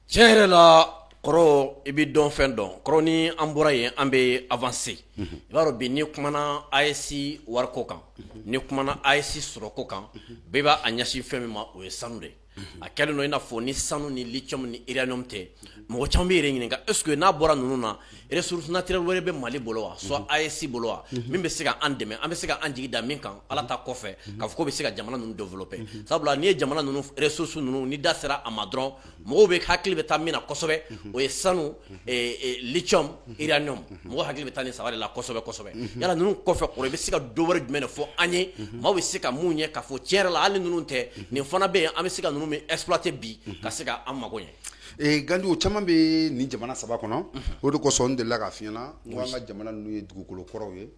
Tiens, là, Koro, ibi don fen don. Koro ni ambura ye ambe avancer. Ibaro bi ni kumana ASC warko kan. Ni kumana ASC suroko kan. Beba anyashi femi ma o sanu de. A kɛlen no ina fo ni sanu ni lithium ni uranium te. Mo chambi re ngi nga est-ce que na bora nunu na ressources naturelles were be Mali bolo wa so ASC bolo wa min be se ka an dɛmɛ an be se ka an jigi da min kan ala ta kɔfɛ ka fɔ ko be se ka jamana nunu développer sabula ni jamana nunu ressources nunu ni da sera a ma dɔrɔn mɔgɔw be hakili be ta min na kɔsɛbɛ o ye sanu lithium uranium mɔgɔw hakili be ta ni saba de la kɔsɛbɛ kɔsɛbɛ yala nunu kɔfɛ kɔrɔ be se ka do wɛrɛ jumɛn de fɔ an ye maaw be se ka mun ye ka fɔ tiɲɛ yɛrɛ la hali nunu tɛ nin fana be an be se ka nunu min exploiter bi ka se ka an mago ɲɛ. Gandi o caman bɛ nin jamana saba kɔnɔ o de kosɔn n delila k'a f'i ɲɛna n ko an ka jamana ninnu ye dugukolo kɔrɔw ye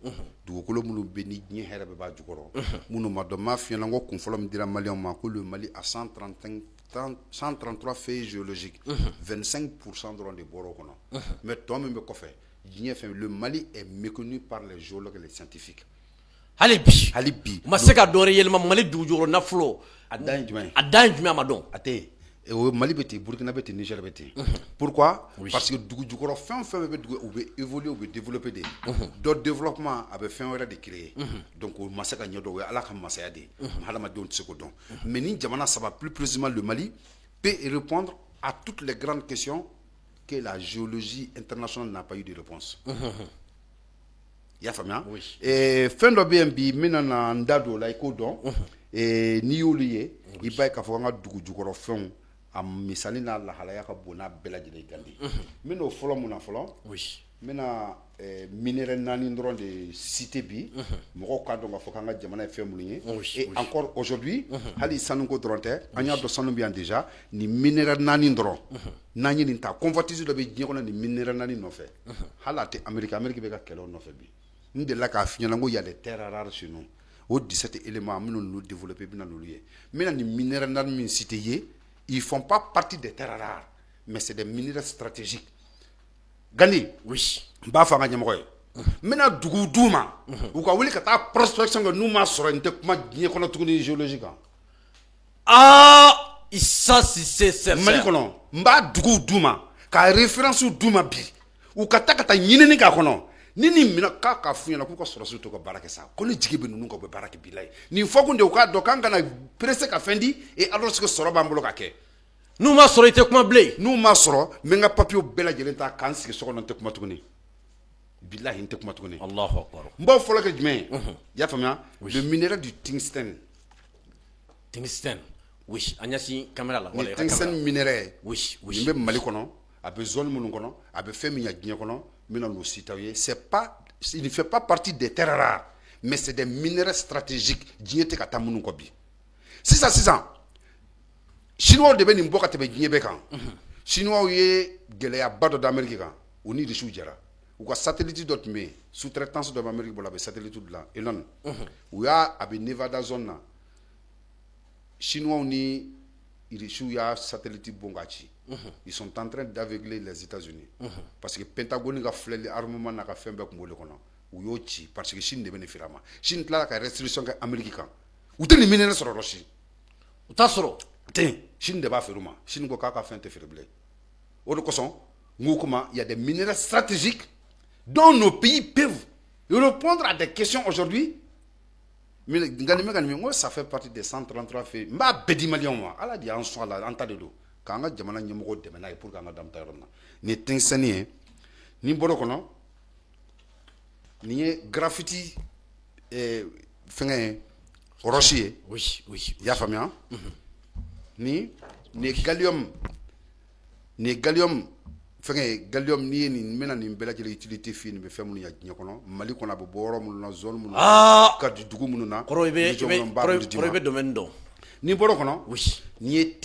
dugukolo minnu bɛ ni diɲɛ hɛrɛ bɛɛ b'a jukɔrɔ minnu ma dɔn n m'a f'i ɲɛna n ko kun fɔlɔ min dira maliyɛnw ma ko le Mali a 133 faits géologiques 25% dɔrɔn de bɔra o kɔnɔ mais tɔ min bɛ kɔfɛ diɲɛ fɛn le Mali est méconnu par les géologues et les scientifiques. Hali bi ma se ka dɔwɛrɛ yɛlɛma Mali dugujukɔrɔ nafolo a dan ye jumɛn a ma dɔn a tɛ Mali bɛ ten Burkina bɛ ten Niger bɛ ten pourquoi parce que dugu jukɔrɔ fɛn o fɛn bɛ dugu u bɛ évoluer u bɛ développer de dɔ développement a bɛ fɛn wɛrɛ de créer donc o ma se ka ɲɛdɔn o ye Ala ka masaya de ye hadamadenw tɛ se k'o dɔn mais ni jamana saba plus précisément le Mali peut répondre à toutes les grandes questions que la géologie internationale n'a pas eu de réponse. I y'a faamuya fɛn dɔ bɛ yen bi n bɛna na n da don o la i k'o dɔn n'i y'olu ye i b'a ye k'a fɔ an ka dugu jukɔrɔ fɛnw a misali n'a lahalaya ka bon n'a bɛɛ lajɛlen Gandi n bɛna o fɔlɔ mun na fɔlɔ n bɛna minéraux 4 dɔrɔn de citer bi mɔgɔw k'a dɔn k'a fɔ k'an ka jamana ye fɛn minnu ye et encore aujourd'hui hali sanuko dɔrɔn tɛ an y'a dɔn sanu bɛ yan déjà ni minéraux 4 dɔrɔn n'an ye nin ta convoitise dɔ bɛ diɲɛ kɔnɔ nin minéraux 4 nɔfɛ hali a tɛ Amérique bɛ ka kɛlɛ o nɔfɛ bi n delila k'a f'i ɲɛna ko y a des terres rares chez nous o 17 éléments minnu n'u développer bɛna n'olu ye n bɛna nin minéraux 4 min citer ye ils font pas partie des terres rares mais c'est des minéraux stratégiques. Gandi n b'a fɔ an ka ɲɛmɔgɔ ye n bɛna dugu d'u ma u ka wuli ka taa prospection kɛ n'u m'a sɔrɔ n tɛ kuma diɲɛ kɔnɔ tuguni géologie kan ça c'est Mali kɔnɔ n b'a dugu d'u ma ka référence d'u ma bi u ka taa ɲinini k'a kɔnɔ ni nin mina k'a f'u ɲɛna k'u ka sɔrɔsiw to ka baara kɛ sa ko ni jigi bɛ ninnu ka u bɛ baara kɛ bilaye nin fɔ kun de u k'a dɔn k'an kana pressé ka fɛn di et alors que sɔrɔ b'an bolo ka kɛ n'u ma sɔrɔ i tɛ kuma bilen n'u ma sɔrɔ n bɛ n ka papier bɛɛ lajɛlen ta k'an sigi so kɔnɔ n tɛ kuma tuguni bilahi n tɛ kuma tuguni Allahu akbar n b'aw fɔlɔ kɛ jumɛn ye i y'a faamuya le minéral du tungstène oui an ɲɛsin caméra la ni tungstène minéral oui nin bɛ Mali kɔnɔ a bɛ zone minnu kɔnɔ a bɛ fɛn min ɲɛ diɲɛ kɔnɔ n bɛna n'o citer aw ye il ne fait pas partie des terres rares mais c'est des minéraux stratégiques diɲɛ tɛ ka taa minnu kɔ bi sisan chinois de bɛ nin bɔ ka tɛmɛ diɲɛ bɛɛ kan chinois ye gɛlɛyaba dɔ da Amérique kan u ni Russiw jɛra u ka satellite dɔ tun bɛ yen sous-traitance dɔ bɛ Amérique bolo a bɛ satellite dilan Elon u y'a a bɛ Nevada zone na chinois ni Russiw y'a satellite bon ka ci ils sont en train d'aveugler les États-Unis parce que Pentagone ka filɛli armement n'a ka fɛn bɛɛ tun b'olu kɔnɔ u y'o ci parce que Chine de bɛ nin feere a ma Chine tilala ka restriction kɛ Amérique kan u tɛ nin minéral sɔrɔ yɔrɔ si u t'a sɔrɔ ten Chine de b'a feere u ma Chine ko k'a ka fɛn tɛ feere bilen o de kosɔn n ko kuma il y a des minéraux stratégiques dont nos pays peuvent répondre à des questions aujourd'hui mais ça fait partie des 133 faits n b'a bɛɛ di maliyɛnw ma ala de y'an sɔn a la an ta de don k'an ka jamana ɲɛmɔgɔw dɛmɛ n'a ye pour que an ka dan ta yɔrɔ min na nin ye tungstène ye nin bɔr'o kɔnɔ nin ye graphite fɛngɛ ye roche ye i y'a faamuya ni gallium fɛngɛ ye gallium n'i ye nin n bɛna nin bɛɛ lajɛlen utilité f'i ye nin bɛ fɛn minnu ye diɲɛ kɔnɔ Mali kɔnɔ a bɛ bɔ yɔrɔ minnu na zone minnu na ka dugu minnu na kɔrɔ i bɛ domaine dɔn n'i bɔr'o kɔnɔ nin ye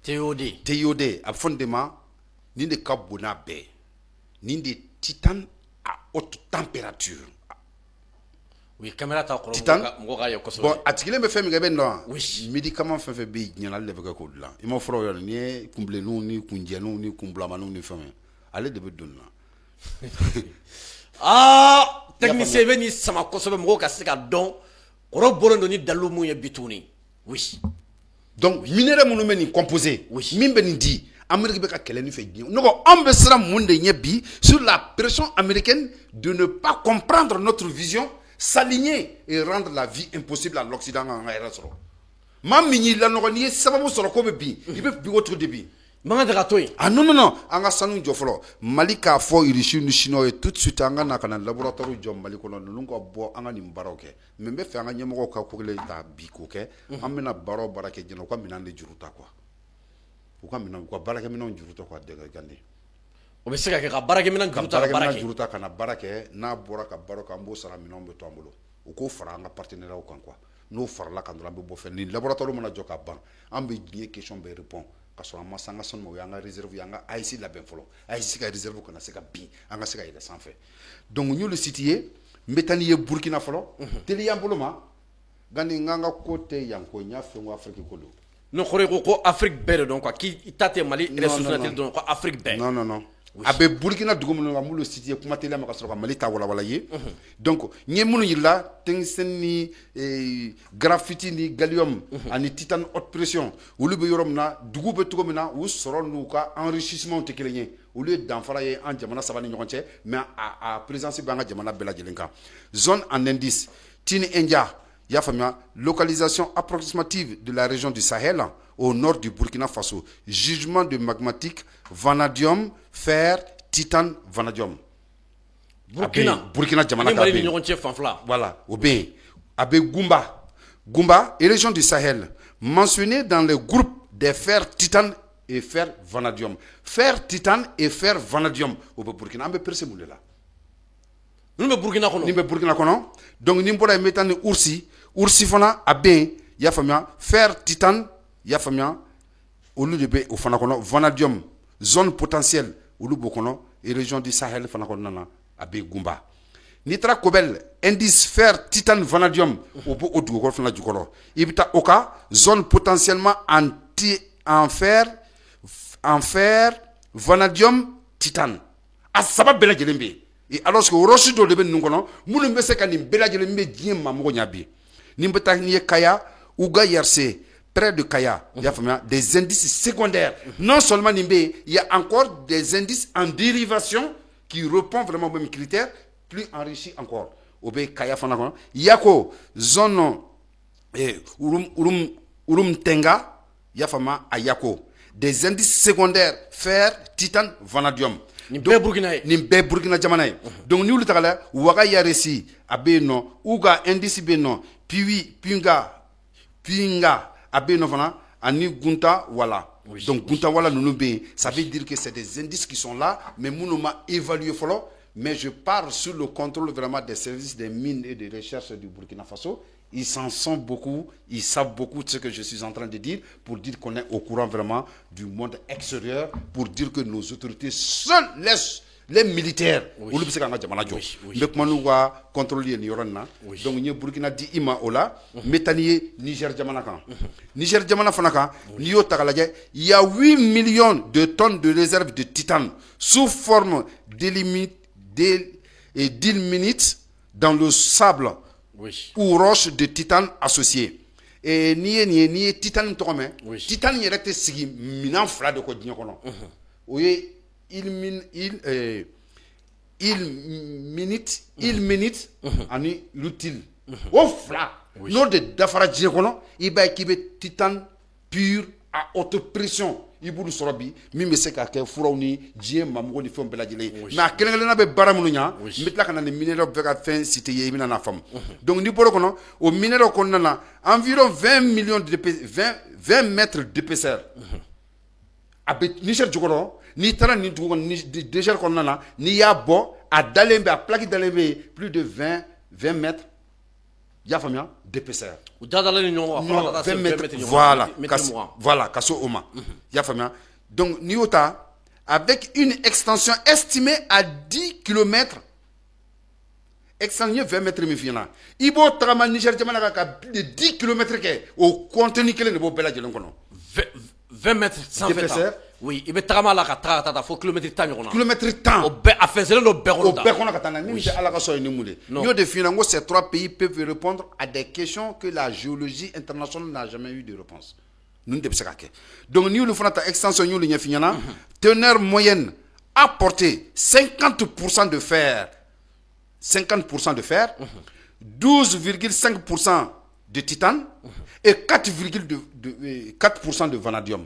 TIOD a bɛ fɔ nin de ma nin de ka bon n'a bɛɛ nin de titane à haute température Oui, caméra ta ko. Titan. Bon, atigile me fait mi gabe non. Oui. Médicament fait bi nyana le veka ko la. Il m'a fro yo ni kumble nu ni kunjenu ni kumblama nu ni fami. Ale de be donna. Ah, technicien veni sama ko so be mo ka se ka don. Oro bolo ni dalu mu ye bituni. Oui. Donc minéraux munu meni composé. Oui. Mimbe ni di. Amérique be ka kele ni fe gni. Noko ambe sera munde nyebi sur la pression américaine de ne pas comprendre notre vision, s'aligner et rendre la vie impossible à l'Occident en aérosol. Mamini la noko ni sababu soro ko be bi. Il be bi autre débit. Ah non, anga sanu jofolo malika fo irishi ni chino et tout de suite anga na kana laboratoire jom maliko no nungo bo anga ni mbaroke membe fe anga nyemo ka kokele ta biko ke amena baro barake jeno kwa minande juruta kwa uka minan kwa barake minan juruta kwa de gande o be se ka barake minan juruta kana barake na bora ka baraka mbo sara minan be tombolo uko fara anga partenaire o kan kwa no fara la kan be bo fe ni laboratoire mo na joka ban ambe die question be répond parce que masanga son mo yanga réserve yanga ici la ben folo ici ka réserve ko na se ka bi anga se ka ida sans fait donc ñu le situer metani ye Burkina folo teli yamboloma gandi nganga côté yanko nya fe ngo Afrique ko lo no xore ko Afrique bere donc quoi qui tate Mali responsabilité donc quoi Afrique bere non abe Burkina dugum no ngamu le situer kuma teli amaka so ka Mali ta wala ye donc ñemunu yilla tengseni graffiti ni gallium ani titane haute pression wulu be yoromna dugube tugomina wu soron ka enrichissement te kelenye wulu danfara ye en jamana sabani ñokonche mais à présence banga jamana bela jelenka zone en indice tini india ya famia localisation approximative de la région du Sahel au nord du Burkina Faso, jugement de magmatique, vanadium, fer, titane, vanadium. Burkina jamana voilà, au bien. Abe Gumba et région du Sahel, mentionné dans le groupe des fer, titane et fer, vanadium. Fer, titane et fer, vanadium. Au Burkina, on peut percevoir là. Nous sommes Burkina kono. Donc nous sommes mettant Ursi fana abe ya famia fer, titane, ya famia au lieu de be au fana kono vanadium, zone potentielle au lieu bokono et région du Sahel fana kono nana abe Gumba. Nitra Kobel, indice fer, titane, vanadium, au bout au Dugor fana Dugoro. Ibita Oka, zone potentiellement en fer, vanadium, titane. Asaba bela jelembe. Et alors que Roshi do lebe nungono, mulu mbese ka ni bela jelembe dien mamogo nyabi. Nimbeta niye Kaya, Ouga Yerse, près de Kaya, il y a des indices secondaires. Non seulement nimbe, il y a encore des indices en dérivation qui répondent vraiment aux mêmes critères, plus enrichis encore. Obe Kaya Fanakon, Yako, zone Urum Tenga, Yafama Ayako. Des indices secondaires, fer, titane, vanadium. Nimbe Burkina Jamanae. Donc nous le tagala, Ouaga Yaresi, Abeno, Ouga indice Beno, Pinga, Abeno Fana, Ani Gunta, voilà. Oui, donc Gunta, voilà, nous ça veut dire que c'est des indices qui sont là, mais nous m'a évalué follow. Mais je pars sous le contrôle vraiment des services des mines et des recherches du Burkina Faso. Ils s'en sont beaucoup, ils savent beaucoup de ce que je suis en train de dire, pour dire qu'on est au courant vraiment du monde extérieur, pour dire que nos autorités seuls les militaires, donc nous Burkina di ima ola, métanier Niger Djamanaka. Niger Djamanafanaka, il y a 8 millions de tonnes de réserves de titane sous forme d'ilménite dans le sable ou roches de titane associées. Et ni titane tome, titane yerekte sigi minan fla de ko dinyo kono. Oye ilménite ani l'utile. O fla. No de dafara dinyo kono, iba kibe titane pur à haute pression. Ibulu sorobi mi me se ka ke furawni jie mamugo ni fom beladjele na kelengelena be baramunya mitla kana ni minéraux be ka fin cité yebina na fam donc ni boro kono au minéraux kono na environ 20 millions de 20 mètres d'épaisseur abe Niger jogoro ni tara ni tugo ni déjà kono na ni ya bo a dalembe a plaque dalembe plus de 20 mètres ya famia d'épaisseur. Voilà, Kasso Oma. Donc, Niota, avec une extension estimée à 10 km extérieur 20 mètres mi fina ibo tagama Niger jamana ka plus de 10 km au contenu kelen de bo bela jelen kono 20 mètres sans fait. Oui, il be tagama la ka ta fo kilomètre tan kono. Kilomètre tan. O be afezele no be kono. O be kono ka tan ni c'est ala ka so ni mule. Yo de finango ces trois pays peuvent répondre à des questions que la géologie internationale n'a jamais eu de réponse. Nous de psaka. Donc nous le fona ta extension ñu li ñafiñana teneur moyenne apporté 50% de fer. 50% de fer, 12,5% de titane et 4% de vanadium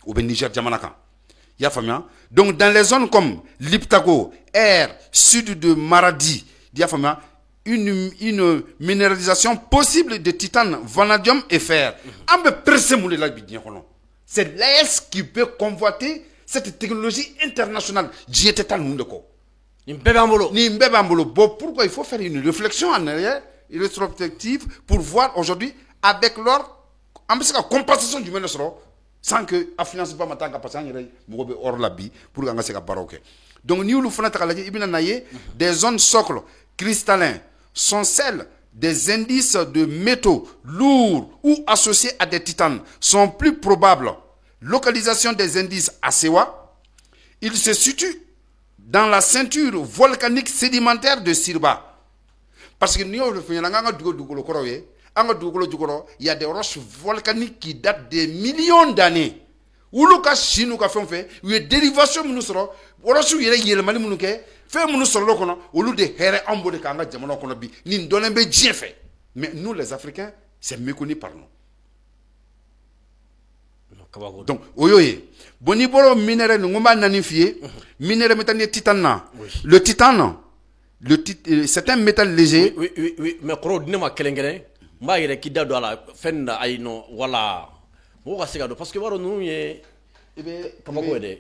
au Niger Djamanaka. Donc dans les zones comme Liptako, Air, sud de Maradi, une minéralisation possible de titane, vanadium et fer. C'est l'AS qui peut convoiter cette technologie internationale. Bon, pourquoi il faut faire une réflexion en arrière, une rétrospective, pour voir aujourd'hui, avec leur compensation du ministre, sans que la finance pas m'attendre à passer hors la vie, pour que ça baroque. Donc, nous, nous faisons des zones socles cristallines sont celles des indices de métaux lourds ou associés à des titanes sont plus probables. Localisation des indices à Sewa, il se situe dans la ceinture volcanique sédimentaire de Sirba. Parce que nous, il y a des roches volcaniques qui datent des millions d'années. Où le cas chinois a fait, il y a des dérivations de nous, roches où il y a des mali fait nous solo au lieu de here ambo de kanga jamono kono bi ni donne be bien fait. Mais nous les Africains, c'est méconnu par nous. Donc, oyoye, boniboro minerai ngomba nanifie, minerai métallique titane. Le titane, c'est un métal léger. Oui, mais kro dinema kelengene, mba yere ki dado ala fenda ayno wala. Wo ka sigado parce que waro nous ye ibe kamako de.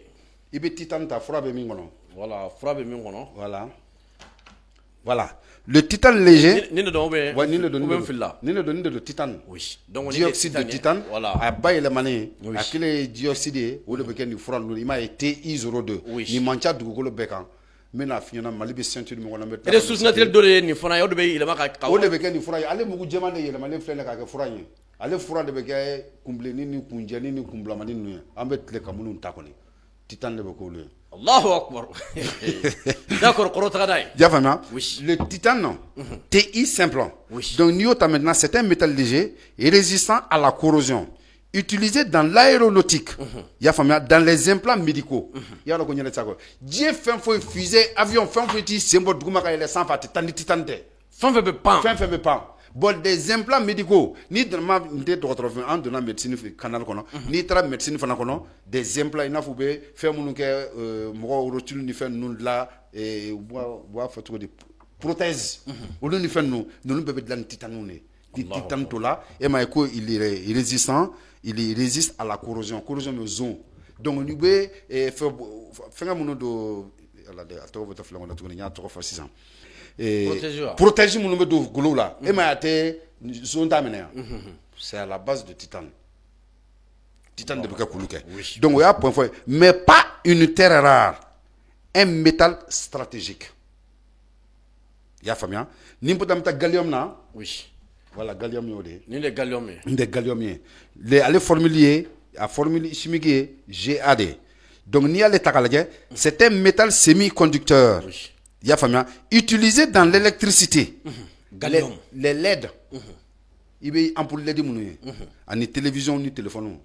Ibe titane ta frobe mingono. Voilà, frappe mingono. Voilà. Le titane léger. Ni ne donne de titane. Oui. Donc dioxyde de titane. Voilà. A baye le mané. A kile dioxyde ou le beken du front il m'a été TI02. Ni mancha du golo bekan. Mais na fiona malibe ceinture mo ngona mettre. Et les sources naturelles de ni fona yo de be il ma ka. O le beken ni fura ale mugu jemande yele mané flene ka ka fura ni. Ale fura de beken kumble ni kunjani ni kumbla mani nu. Ambe tle kamunu takoni. Titane le bekole. Allahu Akbar. D'accord, oui. Le titane, TI simple. Oui. Donc, Niota maintenant, c'est un métal léger et résistant à la corrosion. Utilisé dans l'aéronautique. Dans les implants médicaux. Dieu fait fusée, avion, fait symbole de les sans titane. Fin pas. Bon, des implants médicaux, ni dans ma médecine canal ni tra médecine des implants il faut faire mon rotule ni faire nous là et boire photo de prothèse au lieu de faire nous peut de la titane titane to là et il est résistant, il résiste à la corrosion de zone. Donc nous peut faire mon de protéger mon numéro de golo là. Et m'a été zone d'amener. C'est à la base de titane. Titane de Bukakuluke. Donc, il y a un point fort. Mais pas une terre rare. Un métal stratégique. Il y a famille. N'importe quel gallium là. Oui. Voilà, gallium yodé. Ni les gallium. Des gallium. Les formuliers, à formule chimique GAD. Donc, ni à l'état c'est un métal semi-conducteur. Oui. Il y a famille utilisé dans l'électricité. Les LED. Il y a ampoule LED mounou. Ani télévision ni téléphone.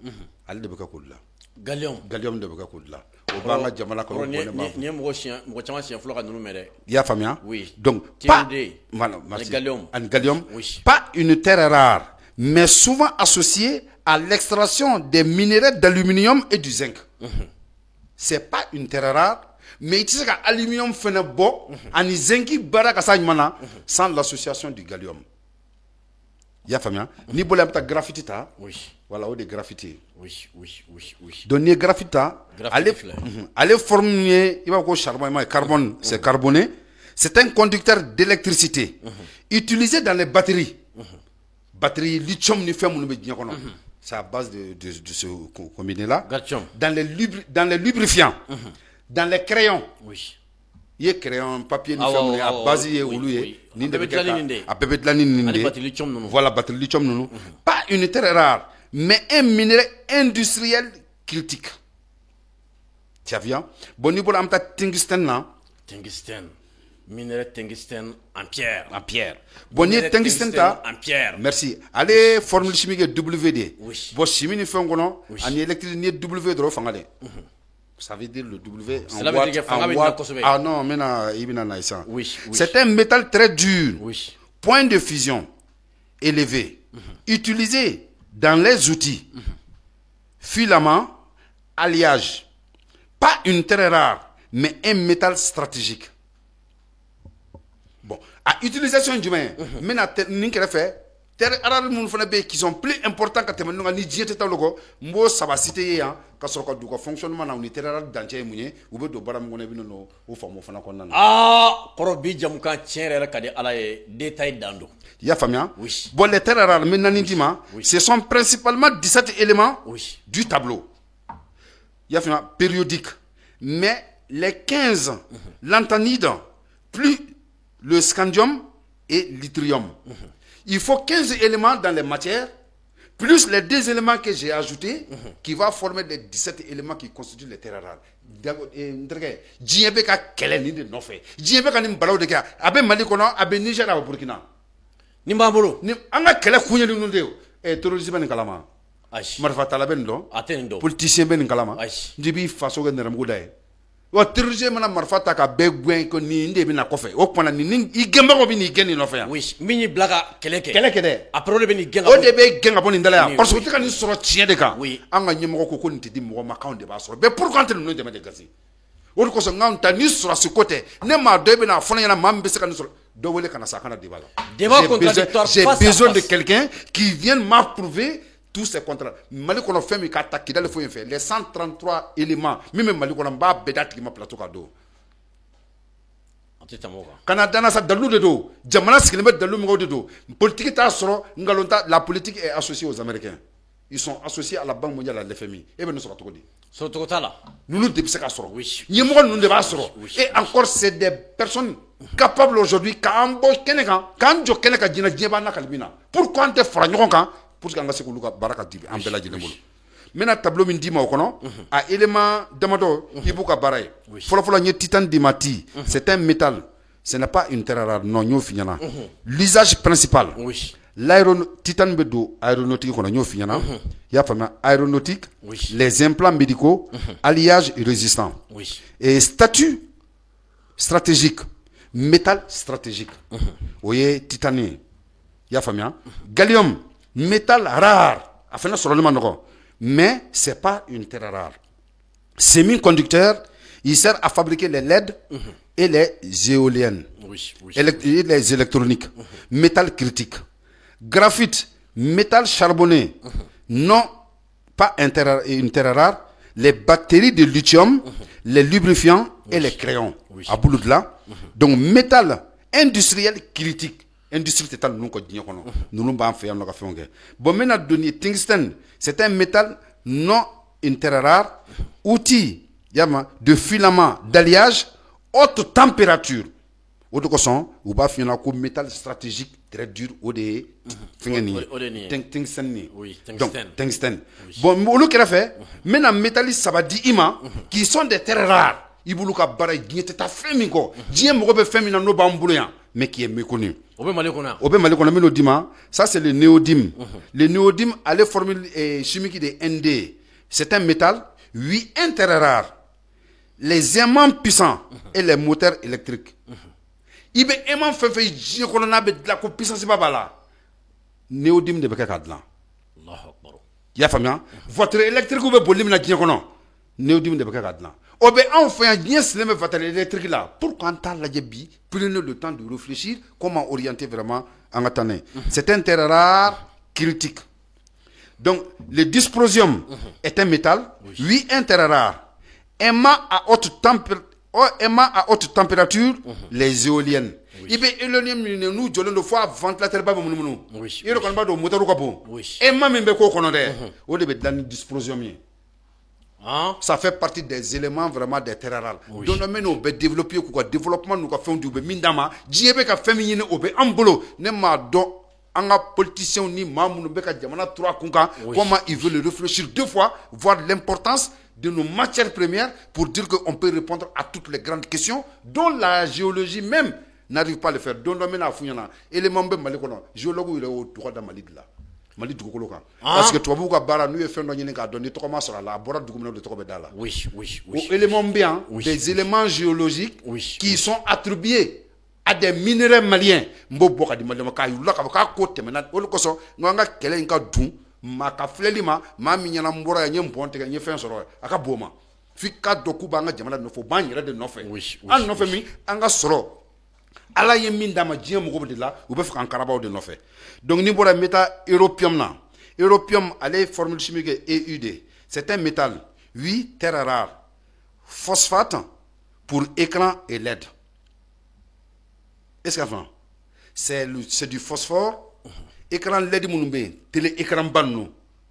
Ali de beka koudla. Gallium de beka koudla. Obama jamala ko ni mo chien flora nous mere. Il y a famille. Oui. Donc pas gallium. Oui. Pas une terre rare, mais souvent associée à l'extraction des minéraux d'aluminium et du zinc. C'est pas une terre rare. Mais il y a l'aluminium en zinki sans l'association du gallium. Il y a famille. Ni bolé ta graphite ta. Oui. Voilà, ou des graffités. Oui. Donc les graffites allez former, il va quoi charbon, carbone, c'est carboné. C'est un conducteur d'électricité utilisé dans les batteries. Batterie lithium ni fait mon c'est à base de ce combiné là. Dans les lubrifiants. Dans les crayons. Oui. il est créé un papier ni femme à base est oulu ni de à bébé de la ninde voilà batterie lithium non pas une terre rare mais un minerai industriel critique. Tu as vu bon niveau amta tungstène là minerai tungstène en pierre bon ni tungstène ta en pierre merci allez formule chimique WD bon chimie ni fait ngono en électricité ni W dro fangale. Ça veut dire le W en watt. Ah non, c'est un métal très dur, point de fusion élevé, utilisé dans les outils, filament, alliage. Pas une terre rare, mais un métal stratégique. Bon, à utilisation du main, maintenant, fait terre rare qui sont plus importants que nous ni diété taloko mbo sabacité ya ka soko du ko fonctionnement na unité rare dantier munye ou be do baram ngone bi no o famo fana ko nan koro bi jam kan tiere kadi ala e détail dando ya famia bon les terres rares maintenant ndima ce sont principalement 17 éléments du tableau ya famia périodique mais les 15 l'antanide plus le scandium et l'yttrium. Il faut 15 éléments dans les matières, plus les 2 éléments que j'ai ajoutés, qui vont former les 17 éléments qui constituent les terres rares. Djibeka kelen ni de nofe. Djibeka ni mbalaw de ka. Abe Mali kono, abe Niger, abe Burkina. Ni mbambolo. Ni anga kele kunye ni nunde. Terrorisme ben kalama. Aish. Marfa talaben do. Atendo. Politicien ben kalama. Aish. Ndibi faso gen neram gudaye. O terrorisme mana marfa ta ka be gwen ko ni nde bi na kofe. O kwana ni i gemba ko bi ni geni no fe ya. Oui, mini blaga keleke. Keleke de. Après le be ni genga. O de be genga bon ndala ya. Parce que tika ni soro tien de ka. Oui. Anga nyemo ko ni tedi mo ma kaun de ba soro. Be pourquoi tu no de me de gazi. O ko so ngam ta ni soro ce côté. Ne ma do be na fona yana mam be se ka ni soro. Do wele kana sa kana debala. Débat contradictoire. J'ai besoin de quelqu'un qui vienne m'approuver tous ces contrats. Mali kono fait mi ka ta kidale fo fait les 133 éléments. Même Mali kono ba bedati ma plateau ka do. Canada na sa dalu de do. Jamana sikilebe dalu mi de do. Politique ta soro ngalonta la politique est associée aux Américains. Ils sont associés à la Banque mondiale à l'FMI. Et ben nous sera tokodi. So tokotala. Nous dépensons ka soro. Oui. Yemo nous deba soro. Et encore c'est des personnes capables aujourd'hui quand jo keneka jina jeba na kalbina. Pourquoi on te fera ñokon kan pour que se kuluka baraka dibi en bela jine bolo. Maintenant tableau min dima kono a élément damado ibuka baray. Folo ñe titane dimati, c'est un métal. Ce n'est pas une terre rare non ño fiñana. L'usage principal. Oui. Titane bedo aéronautique kono ño fiñana. Ya fama aéronautique, les implants médicaux, alliage résistant. Oui. Et statut stratégique, métal stratégique. Oye titane. Ya fama gallium, métal rare. Afin sur le manoko. Mais ce n'est pas une terre rare. Semi-conducteur, il sert à fabriquer les LED et les éoliennes. Et les électroniques. Métal critique. Graphite, métal charbonné. Non, pas une terre rare. Les batteries de lithium, les lubrifiants et les crayons. À bout de là. Donc, métal industriel critique. Industrie totale nous connaissons nous pas faire nos affaires. Bon maintenant donner tungstène c'est un métal non interrare outil yama de filament d'alliage haute température. Autre question ou pas finir comme métal stratégique très dur au de fingeni tungstène ni donc tungstène bon au lieu qu'il a fait maintenant métallis ça va dire ima qui sont des terres rares ibuluka bara giete ta femingo diem mo be femina no bambuloyan mais qui est méconnu. Obe Malikona mino dima, ça c'est le néodyme. Le néodyme a les formules chimiques de Nd. C'est un métal, 8 intérêts rares. Les aimants puissants et les moteurs électriques. Il y a aimant fait de la puissance bala. Néodyme de Bekakadlan. Ya famia, votre électrique ou be bolim na djekono. Néodyme de Bekakadlan. Obe on fait un bien cinéma voiture électrique là. Pourquoi on t'a la jebi? Prenez le temps de réfléchir comment orienter vraiment en attendant. C'est un terre rare critique. Donc le dysprosium est un métal, 8 intérêts rares. Aimant à haute température, les éoliennes. Il peut éoliennes nous jolons de fois ventilateur pas mon. Il reconnaît pas de moteur au capot. Aimant même be ko kono de. O de be dan dysprosium. Ça fait partie des éléments vraiment des terres rares. Donc nous avons développé le développement nous avons fait du mindama. Diebe ka féminine obe ambolo ne ma do anga politiciens ni mamu beka jamana 3 kunka comment ils veulent réfléchir 2 fois voir l'importance de nos matières premières pour dire qu'on peut répondre à toutes les grandes questions dont la géologie même n'arrive pas à le faire. Donc nous avons élément be mali kono géologue il est au droit de Mali là. Mali dugukolo kan parce que tubabu ka bara nu ye fɛn dɔ ɲini k'a dɔn ni tɔgɔma sɔrɔ a la a bɔra dugu min na o de tɔgɔ bɛ da la o éléments bien des éléments géologiques qui sont attribués à des minéraux maliens n b'o bɔ ka di maliyɛn ma k'a yir'u la k'a fɔ k'a ko tɛmɛna o de kosɔn n ko an ka kɛlɛ in ka dun maa ka filɛli ma maa min ɲɛna n bɔra yan n ye n bɔn tigɛ n ye fɛn sɔrɔ a ka bon o ma f'i ka dɔn k'u b'an ka jamana de nɔfɛ u b'an yɛrɛ de nɔfɛ an nɔfɛ min an ka sɔrɔ ala ye min d'a ma diɲɛ mɔgɔw de la u bɛ fɛ k'an karabaw de nɔfɛ donc ni bɔra métal europium na europium ale formule chimique EUD c'est un métal 8 terres rares phosphate pour écran et LED. Est-ce que c'est du phosphore écran LED minnu bɛ yen télé écran ba ninnu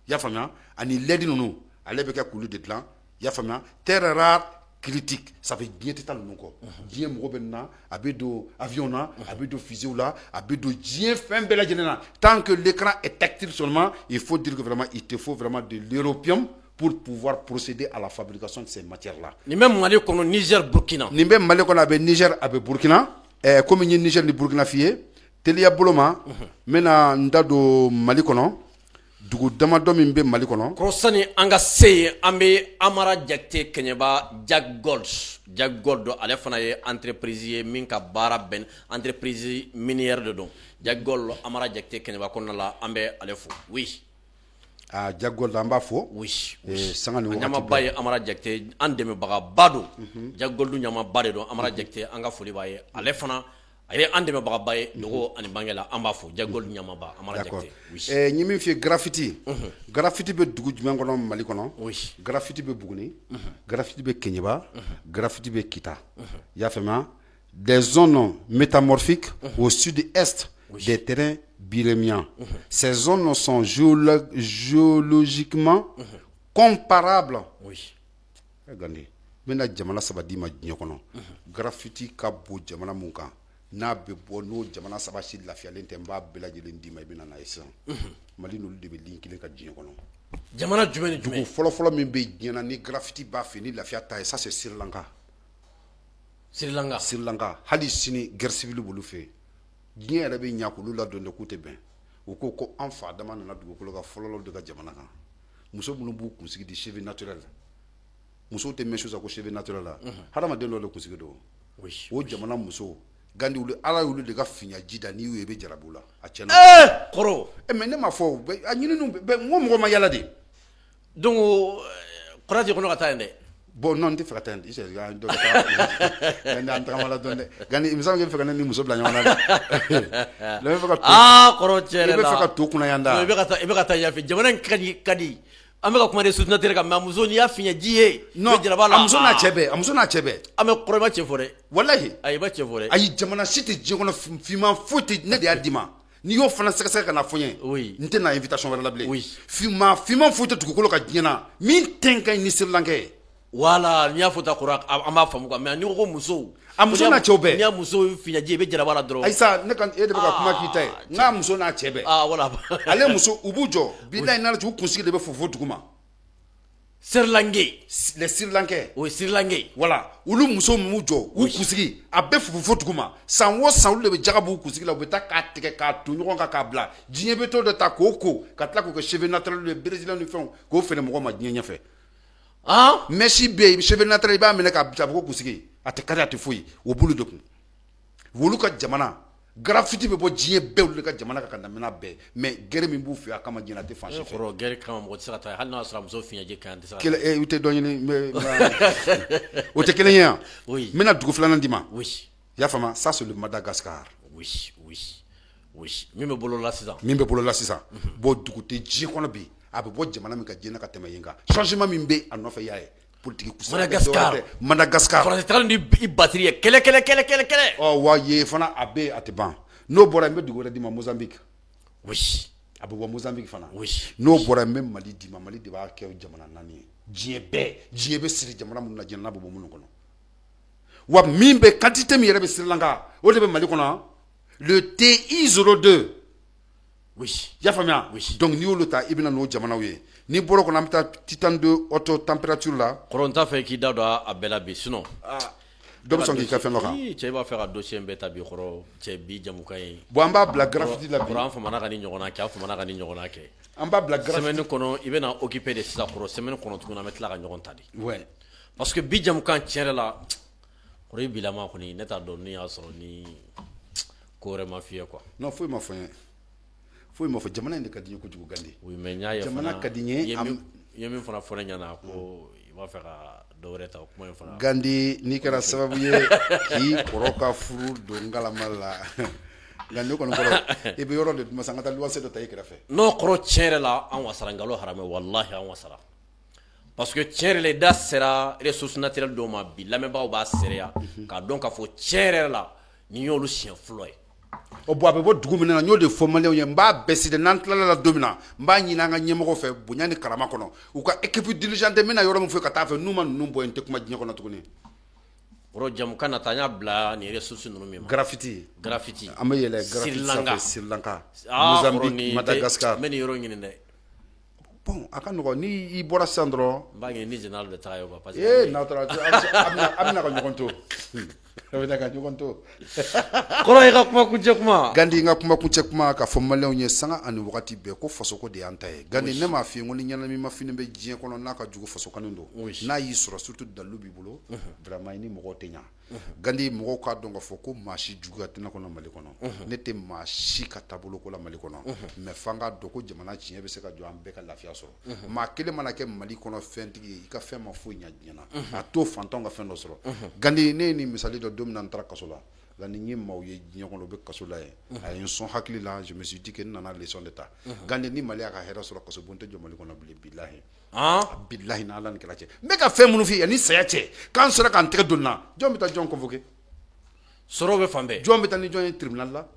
y'a faamuya ani LED ninnu ale bɛ kɛ k'olu de dilan y'a faamuya terres rares critique ça fait diɲɛ tɛ taa ninnu kɔ diɲɛ mɔgɔ bɛ na a bɛ don avion na a bɛ don fusée la a bɛ don diɲɛ fɛn bɛɛ lajɛlen na tant que l'écran est tactile seulement il faut dire que vraiment il te faut vraiment de l'europium pour pouvoir procéder à la fabrication de ces matières là. Ni bɛ Mali kɔnɔ Niger Burkina. Ni bɛ Mali kɔnɔ a bɛ Niger a bɛ Burkina comme n ye Niger ni Burkina f'i ye teliya bolo ma n bɛna n da don Mali kɔnɔ. Dugu damadɔ min bɛ Mali kɔnɔ. Kɔrɔsani an ka se yen an bɛ Amara Jakite Kɛɲɛba Jack Gold ale fana ye entreprise ye min ka baara bɛn entreprise minière de don Jack Gold Amara Jakite Kɛɲɛba kɔnɔna la an bɛ ale fo oui. Jack Gold an b'a fo. Oui. Sanga ni wagati ɲamaba ye Amara Jakite an dɛmɛbagaba don Jack Gold ɲamaba de don Amara Jakite an ka foli b'a ye ale fana. Aye an dɛmɛbagaba ye Dogo ani Bangela an b'a fo Jack Gold ɲamaba Amara Jakite. N ye min f'i ye graffiti graffiti bɛ dugu jumɛn kɔnɔ Mali kɔnɔ graffiti bɛ Buguni graffiti bɛ Kɛɲɛba graffiti bɛ Kita y'a faamuya des zones métamorphiques au sud-est des terrains birémiens ces zones sont géologiquement comparables gandi n bɛna jamana 3 di ma diɲɛ kɔnɔ graffiti ka bon jamana mun kan n'a bɛ bɔ n'o jamana 3 si lafiyalen tɛ n b'a bɛɛ lajɛlen d'i ma i bɛ na n'a ye sisan Mali n'olu de bɛ ligne kelen ka diɲɛ kɔnɔ jamana jumɛn ni jumɛn dugu fɔlɔ-fɔlɔ min bɛ diɲɛ na ni graffiti b'a fɛ ni lafiya ta ye ça c'est Sri Lanka hali sini guerre civile b'olu fɛ diɲɛ yɛrɛ bɛ ɲa k'olu ladon de k'u tɛ bɛn u ko an fa dama nana dugukolo ka fɔlɔlaw de ka jamana kan muso minnu b'u kunsigi di cheveux naturel musow tɛ mɛn su sa ko cheveux naturel la hadamaden dɔ de kunsigi don o jamana muso gandi wuli ala y'olu de ka finya ji da n'i y'u ye i bɛ jarabu la a tiɲɛna kɔrɔ mais ne ma fɔ a ɲininiw bɛ mɔgɔ ma yala de donc kɔrɔti kɔnɔ ka taa yen dɛ bon non n tɛ fɛ ka taa yen dɔ ka taa gandi an tagamala dɔn dɛ gandi il me semble que i bɛ fɛ ka ne ni muso bila ɲɔgɔn na dɛ ne bɛ fɛ ka to kɔrɔ tiɲɛ yɛrɛ la i bɛ fɛ ka to kunna yan da i bɛ ka taa yafe jamana in ka di an bɛ ka kuma de soutenir kan mais a muso n'i y'a fiɲɛ ji ye non a muso n'a cɛ bɛɛ an bɛ kɔrɔ i ma cɛ fɔ dɛ walahi ayi i ma cɛ fɔ dɛ ayi jamana si tɛ diɲɛ kɔnɔ finman foyi tɛ ne de y'a d'i ma n'i y'o fana sɛgɛsɛgɛ ka na fɔ n ye n tɛ na invitation wɛrɛ la bilen finman foyi tɛ dugukolo ka diɲɛ na min tɛ n ka ɲi ni Sri Lanka ye wala n'i y'a fɔ ta kɔrɔ an b'a faamu quoi mais n'i ko ko muso a muso n'a cɛw bɛɛ n'i y'a muso fiɲɛ ji i bɛ jaraba la dɔrɔn ayisa ne kan e de bɛ ka kuma k'i ta ye n k'a muso n'a cɛ bɛɛ wala ale muso u b'u jɔ bilahi n'ala cɛ u kunsigi de bɛ fofo duguma Sri Lankais les Sri Lankais o ye Sri Lankais voilà olu muso min b'u jɔ u kunsigi a bɛ fofo duguma san o san olu de bɛ jaga b'u kunsigi la u bɛ taa k'a tigɛ k'a ton ɲɔgɔn kan k'a bila diɲɛ bɛ to de ta k'o ko ka tila k'o kɛ cheveux naturels ye brésilien ni fɛnw k'o feere mɔgɔw ma diɲɛ ɲɛfɛ Messi bɛ yen cheveux naturel i b'a minɛ k'a bila ko kunsigi a tɛ kari a tɛ foyi o bulu de kun wolu ka jamana graffiti bɛ bɔ diɲɛ bɛɛ olu de ka jamana kan ka daminɛ bɛɛ mais guerre min b'u fɛ a kama diɲɛ na a tɛ fan si fɛ kɔrɔ guerre kama mɔgɔ tɛ se ka taa hali n'a sɔrɔ muso fiɲɛ ji kan tɛ se ka taa u tɛ dɔ ɲini o tɛ kelen ye yan n bɛna dugu filanan d'i ma i y'a faamu ça c'est le Madagascar min bɛ bolola sisan bon dugu tɛ diɲɛ kɔnɔ bi a bɛ bɔ jamana min ka diɲɛ na ka tɛmɛ yen kan changement min bɛ a nɔfɛ y'a ye politique Madagascar France taara ni batterie ye kɛlɛ wa ye fana a bɛ a tɛ ban n'o bɔra n bɛ dugu wɛrɛ d'i ma Mozambique a bɛ bɔ Mozambique fana oui n'o bɔra même Mali di ma Mali de b'a kɛ jamana 4 ye diɲɛ bɛ siri jamana minnu na diɲɛ na bɛ bɔ minnu kɔnɔ wa min bɛ quantité min yɛrɛ bɛ Sri Lanka o de bɛ Mali kɔnɔ le TI02 oui y'a faamuya donc n'i y'olu ta i bɛna n'o jamanaw ye ni bɔra kɔnɔ an bɛ taa Titan 2 auto température la kɔrɔ t'a fɛ k'i da don a bɛɛ la bi sinon dɔ bɛ sɔn k'i ka fɛn dɔ kan cɛ b'a fɛ ka dossier bɛɛ ta bi kɔrɔ cɛ bi jamukan ye bon an b'a bila graffiti la bi kɔrɔ an famana ka ni ɲɔgɔnna kɛ an famana ka ni ɲɔgɔnna kɛ an b'a bila graffiti semaine kɔnɔ i bɛna occuper de sisan kɔrɔ semaine kɔnɔ tuguni an bɛ tila ka ɲɔgɔn ta de ouais parce que bi jamukan tiɲɛ yɛrɛ la kɔrɔ i bilama kɔni ne t'a dɔn ni y'a sɔrɔ ni ko wɛrɛ ma f'i ye quoi non foyi ma fɔ n ye foyi ma fɔ jamana in de ka di n ye kojugu Gandi oui mais n y'a ye jamana ka di n ye i ye min fana fɔ ne ɲɛna ko i b'a fɛ ka dɔ wɛrɛ ta o kuma in fana Gandi n'i kɛra sababu ye k'i kɔrɔ ka furu don galama la Gandi kɔni kɔrɔ i bɛ yɔrɔ de duma sa an ka taa luwanse dɔ ta i kɛrɛfɛ n'o kɔrɔ tiɲɛ yɛrɛ la an wasara nkalon haramɛ wallahi an wasara parce que tiɲɛ yɛrɛ la i da sera ressources naturelles dɔw ma bi lamɛnbaaw b'a sereya k'a dɔn k'a fɔ tiɲɛ yɛrɛ la ni y'olu siɲɛ fɔlɔ ye o bon a bɛ bɔ dugu min na n y'o de fɔ maliyɛnw ye n b'a bɛɛ siri n'an tilala la don min na n b'a ɲini an ka ɲɛmɔgɔ fɛ bonya ni karama kɔnɔ u ka équipe dirigeante n bɛna yɔrɔ min fɔ ka taa fɛ n'u ma ninnu bɔ yen n tɛ kuma diɲɛ kɔnɔ tuguni kɔrɔ jamukan na ta n y'a bila nin ressources ninnu min ma graffiti an bɛ yɛlɛ graffiti sanfɛ Sri Lanka Mozambique Madagascar n bɛ nin yɔrɔ ɲini dɛ bon a ka nɔgɔn ni i bɔra sisan dɔrɔn n b'a ɲini ni général bɛ taga ye quoi parce que n'a taara a bɛna ka ɲɔgɔn to a bɛna ka ɲɔgɔn to kɔrɔ i ka kuma kuncɛ kuma Gandi n ka kuma kuncɛ kuma k'a fɔ maliyɛnw ye sanga ani wagati bɛɛ ko fasoko de y'an ta ye Gandi ne m'a f'i ye ko ni ɲɛnamimafini bɛ diɲɛ kɔnɔ n'a ka jugu fasokani don n'a y'i sɔrɔ surtout dalilu b'i bolo vraiment i ni mɔgɔw tɛ ɲa Gandi mɔgɔw k'a dɔn k'a fɔ ko maa si juguya tɛ ne kɔnɔ Mali kɔnɔ ne tɛ maa si ka taabolo ko la Mali kɔnɔ mais f'an k'a dɔn ko jamana tiɲɛ bɛ se ka jɔ an bɛɛ ka lafiya sɔrɔ maa kelen mana kɛ Mali kɔnɔ fɛntigi ye i ka fɛn ma foyi ɲa diɲɛ na a to fantanw ka fɛn dɔ sɔrɔ Gandi ne ye nin misali dɔ don min na n taara kaso la Gandi n ye maaw ye diɲɛ kɔnɔ u bɛ kaso la ye a ye n sɔn hakili la je me suis dit que n nana leçon de ta Gandi ni Mali y'a ka hɛrɛ sɔrɔ kaso bon tɛ jɔ Mali kɔnɔ bilen bilahi bilahi na Ala ni kira cɛ n bɛ ka fɛn minnu f'i ye ni saya cɛ k'an sera k'an tɛgɛ don na jɔn bɛ taa jɔn convoqué sɔrɔ bɛ fan bɛɛ jɔn bɛ taa ni jɔn ye tribunal la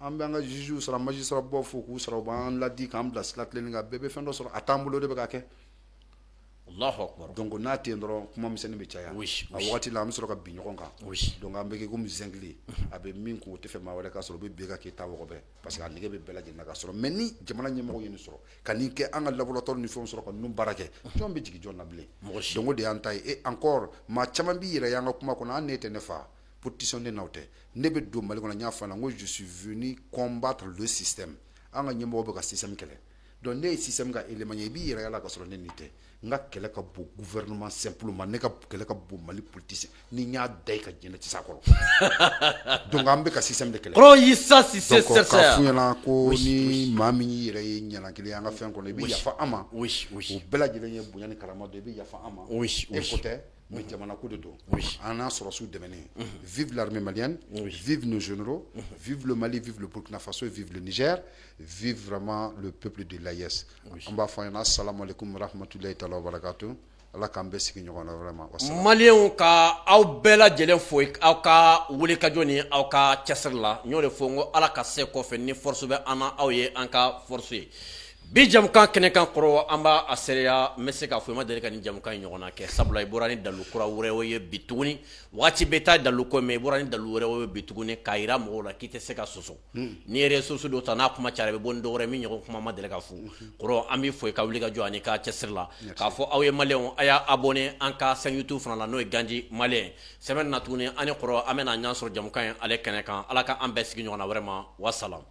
an bɛ an ka juge sara magistrat bɔ fo k'u sara u b'an ladi k'an bila sira tilenni kan bɛɛ bɛ fɛn dɔ sɔrɔ a t'an bolo de bɛ ka kɛ Allahu akbar donc n'a tɛ yen dɔrɔn kuma misɛnnin bɛ caya a wagati la an bɛ sɔrɔ ka bin ɲɔgɔn kan donc an bɛ kɛ komi zɛngili a bɛ min kun o tɛ fɛ maa wɛrɛ ka sɔrɔ o bɛ bin ka k'i ta wɔgɔbɛ parce que a nege bɛ bɛɛ lajɛlen ka sɔrɔ mais ni jamana ɲɛmɔgɔ ye nin sɔrɔ ka nin kɛ an ka laboratoire ni fɛnw sɔrɔ ka ninnu baara kɛ jɔn bɛ jigin jɔn na bilen donc o de y'an ta ye et encore maa caman b'i yɛrɛ y'an ka kuma kɔnɔ an ne tɛ ne fa politicien ne n'aw tɛ ne bɛ don Mali kɔnɔ n y'a fɔ n ko je suis venu combattre le système an ka ɲɛmɔgɔ bɛ ka système kɛlɛ donc ne ye système ka élément ye i b'i yɛrɛ yala ka sɔrɔ ne nin tɛ n ka kɛlɛ ka bon gouvernement simplement ne ka kɛlɛ ka bon Mali politicien ni n y'a da i ka diɲɛ tɛ s'a kɔrɔ donc an bɛ ka système de kɛlɛ kɔrɔ yi sa si c'est donc k'a f'u ɲɛna ko ni maa min y'i yɛrɛ ye ɲɛna kelen an ka fɛn kɔnɔ i bɛ yafa an ma o bɛɛ lajɛlen ye bonya ni karama dɔ i bɛ yafa an ma e ko tɛ mais jamana ko de don an n'a sɔrɔsiw dɛmɛnen vive l'armée malienne vive nos généraux vive le Mali vive le Burkina Faso vive le Niger vive vraiment le peuple de l'AES an b'a fɔ an ɲɛna assalamu alaikum rahmatulahi taala wa barakatuh Ala k'an bɛɛ sigi ɲɔgɔn na vraiment maliyɛnw ka aw bɛɛ lajɛlen fo aw ka wulikajɔ ni aw ka cɛsiri la n y'o de fɔ n ko Ala ka se kɔfɛ ni force bɛ an na aw ye an ka force ye bi jamukan kɛnɛkan kɔrɔ an b'a a sereya n bɛ se k'a fɔ i ma deli ka ni jamukan in ɲɔgɔnna kɛ sabula i bɔra ni dalu kura wɛrɛw ye bi tuguni waati bɛ taa dalu ko mɛ i bɔra ni dalu wɛrɛw ye bi tuguni k'a yira mɔgɔw la k'i tɛ se ka sɔsɔ n'i ye ressources dɔw ta n'a kuma cayara i bɛ bɔ ni dɔ wɛrɛ min ɲɔgɔn kuma ma deli ka fɔ kɔrɔ an b'i fɔ i ka wuli ka jɔ ani ka cɛsiri la k'a fɔ aw ye maliyɛnw a y'a abonné an ka chaîne YouTube fana la n'o ye Gandi maliyɛn semaine na tuguni an ni kɔrɔ an bɛna ɲɔgɔn sɔrɔ jamukan in ale kɛnɛ kan Ala k'an bɛɛ sigi ɲɔgɔn na vraiment wassalam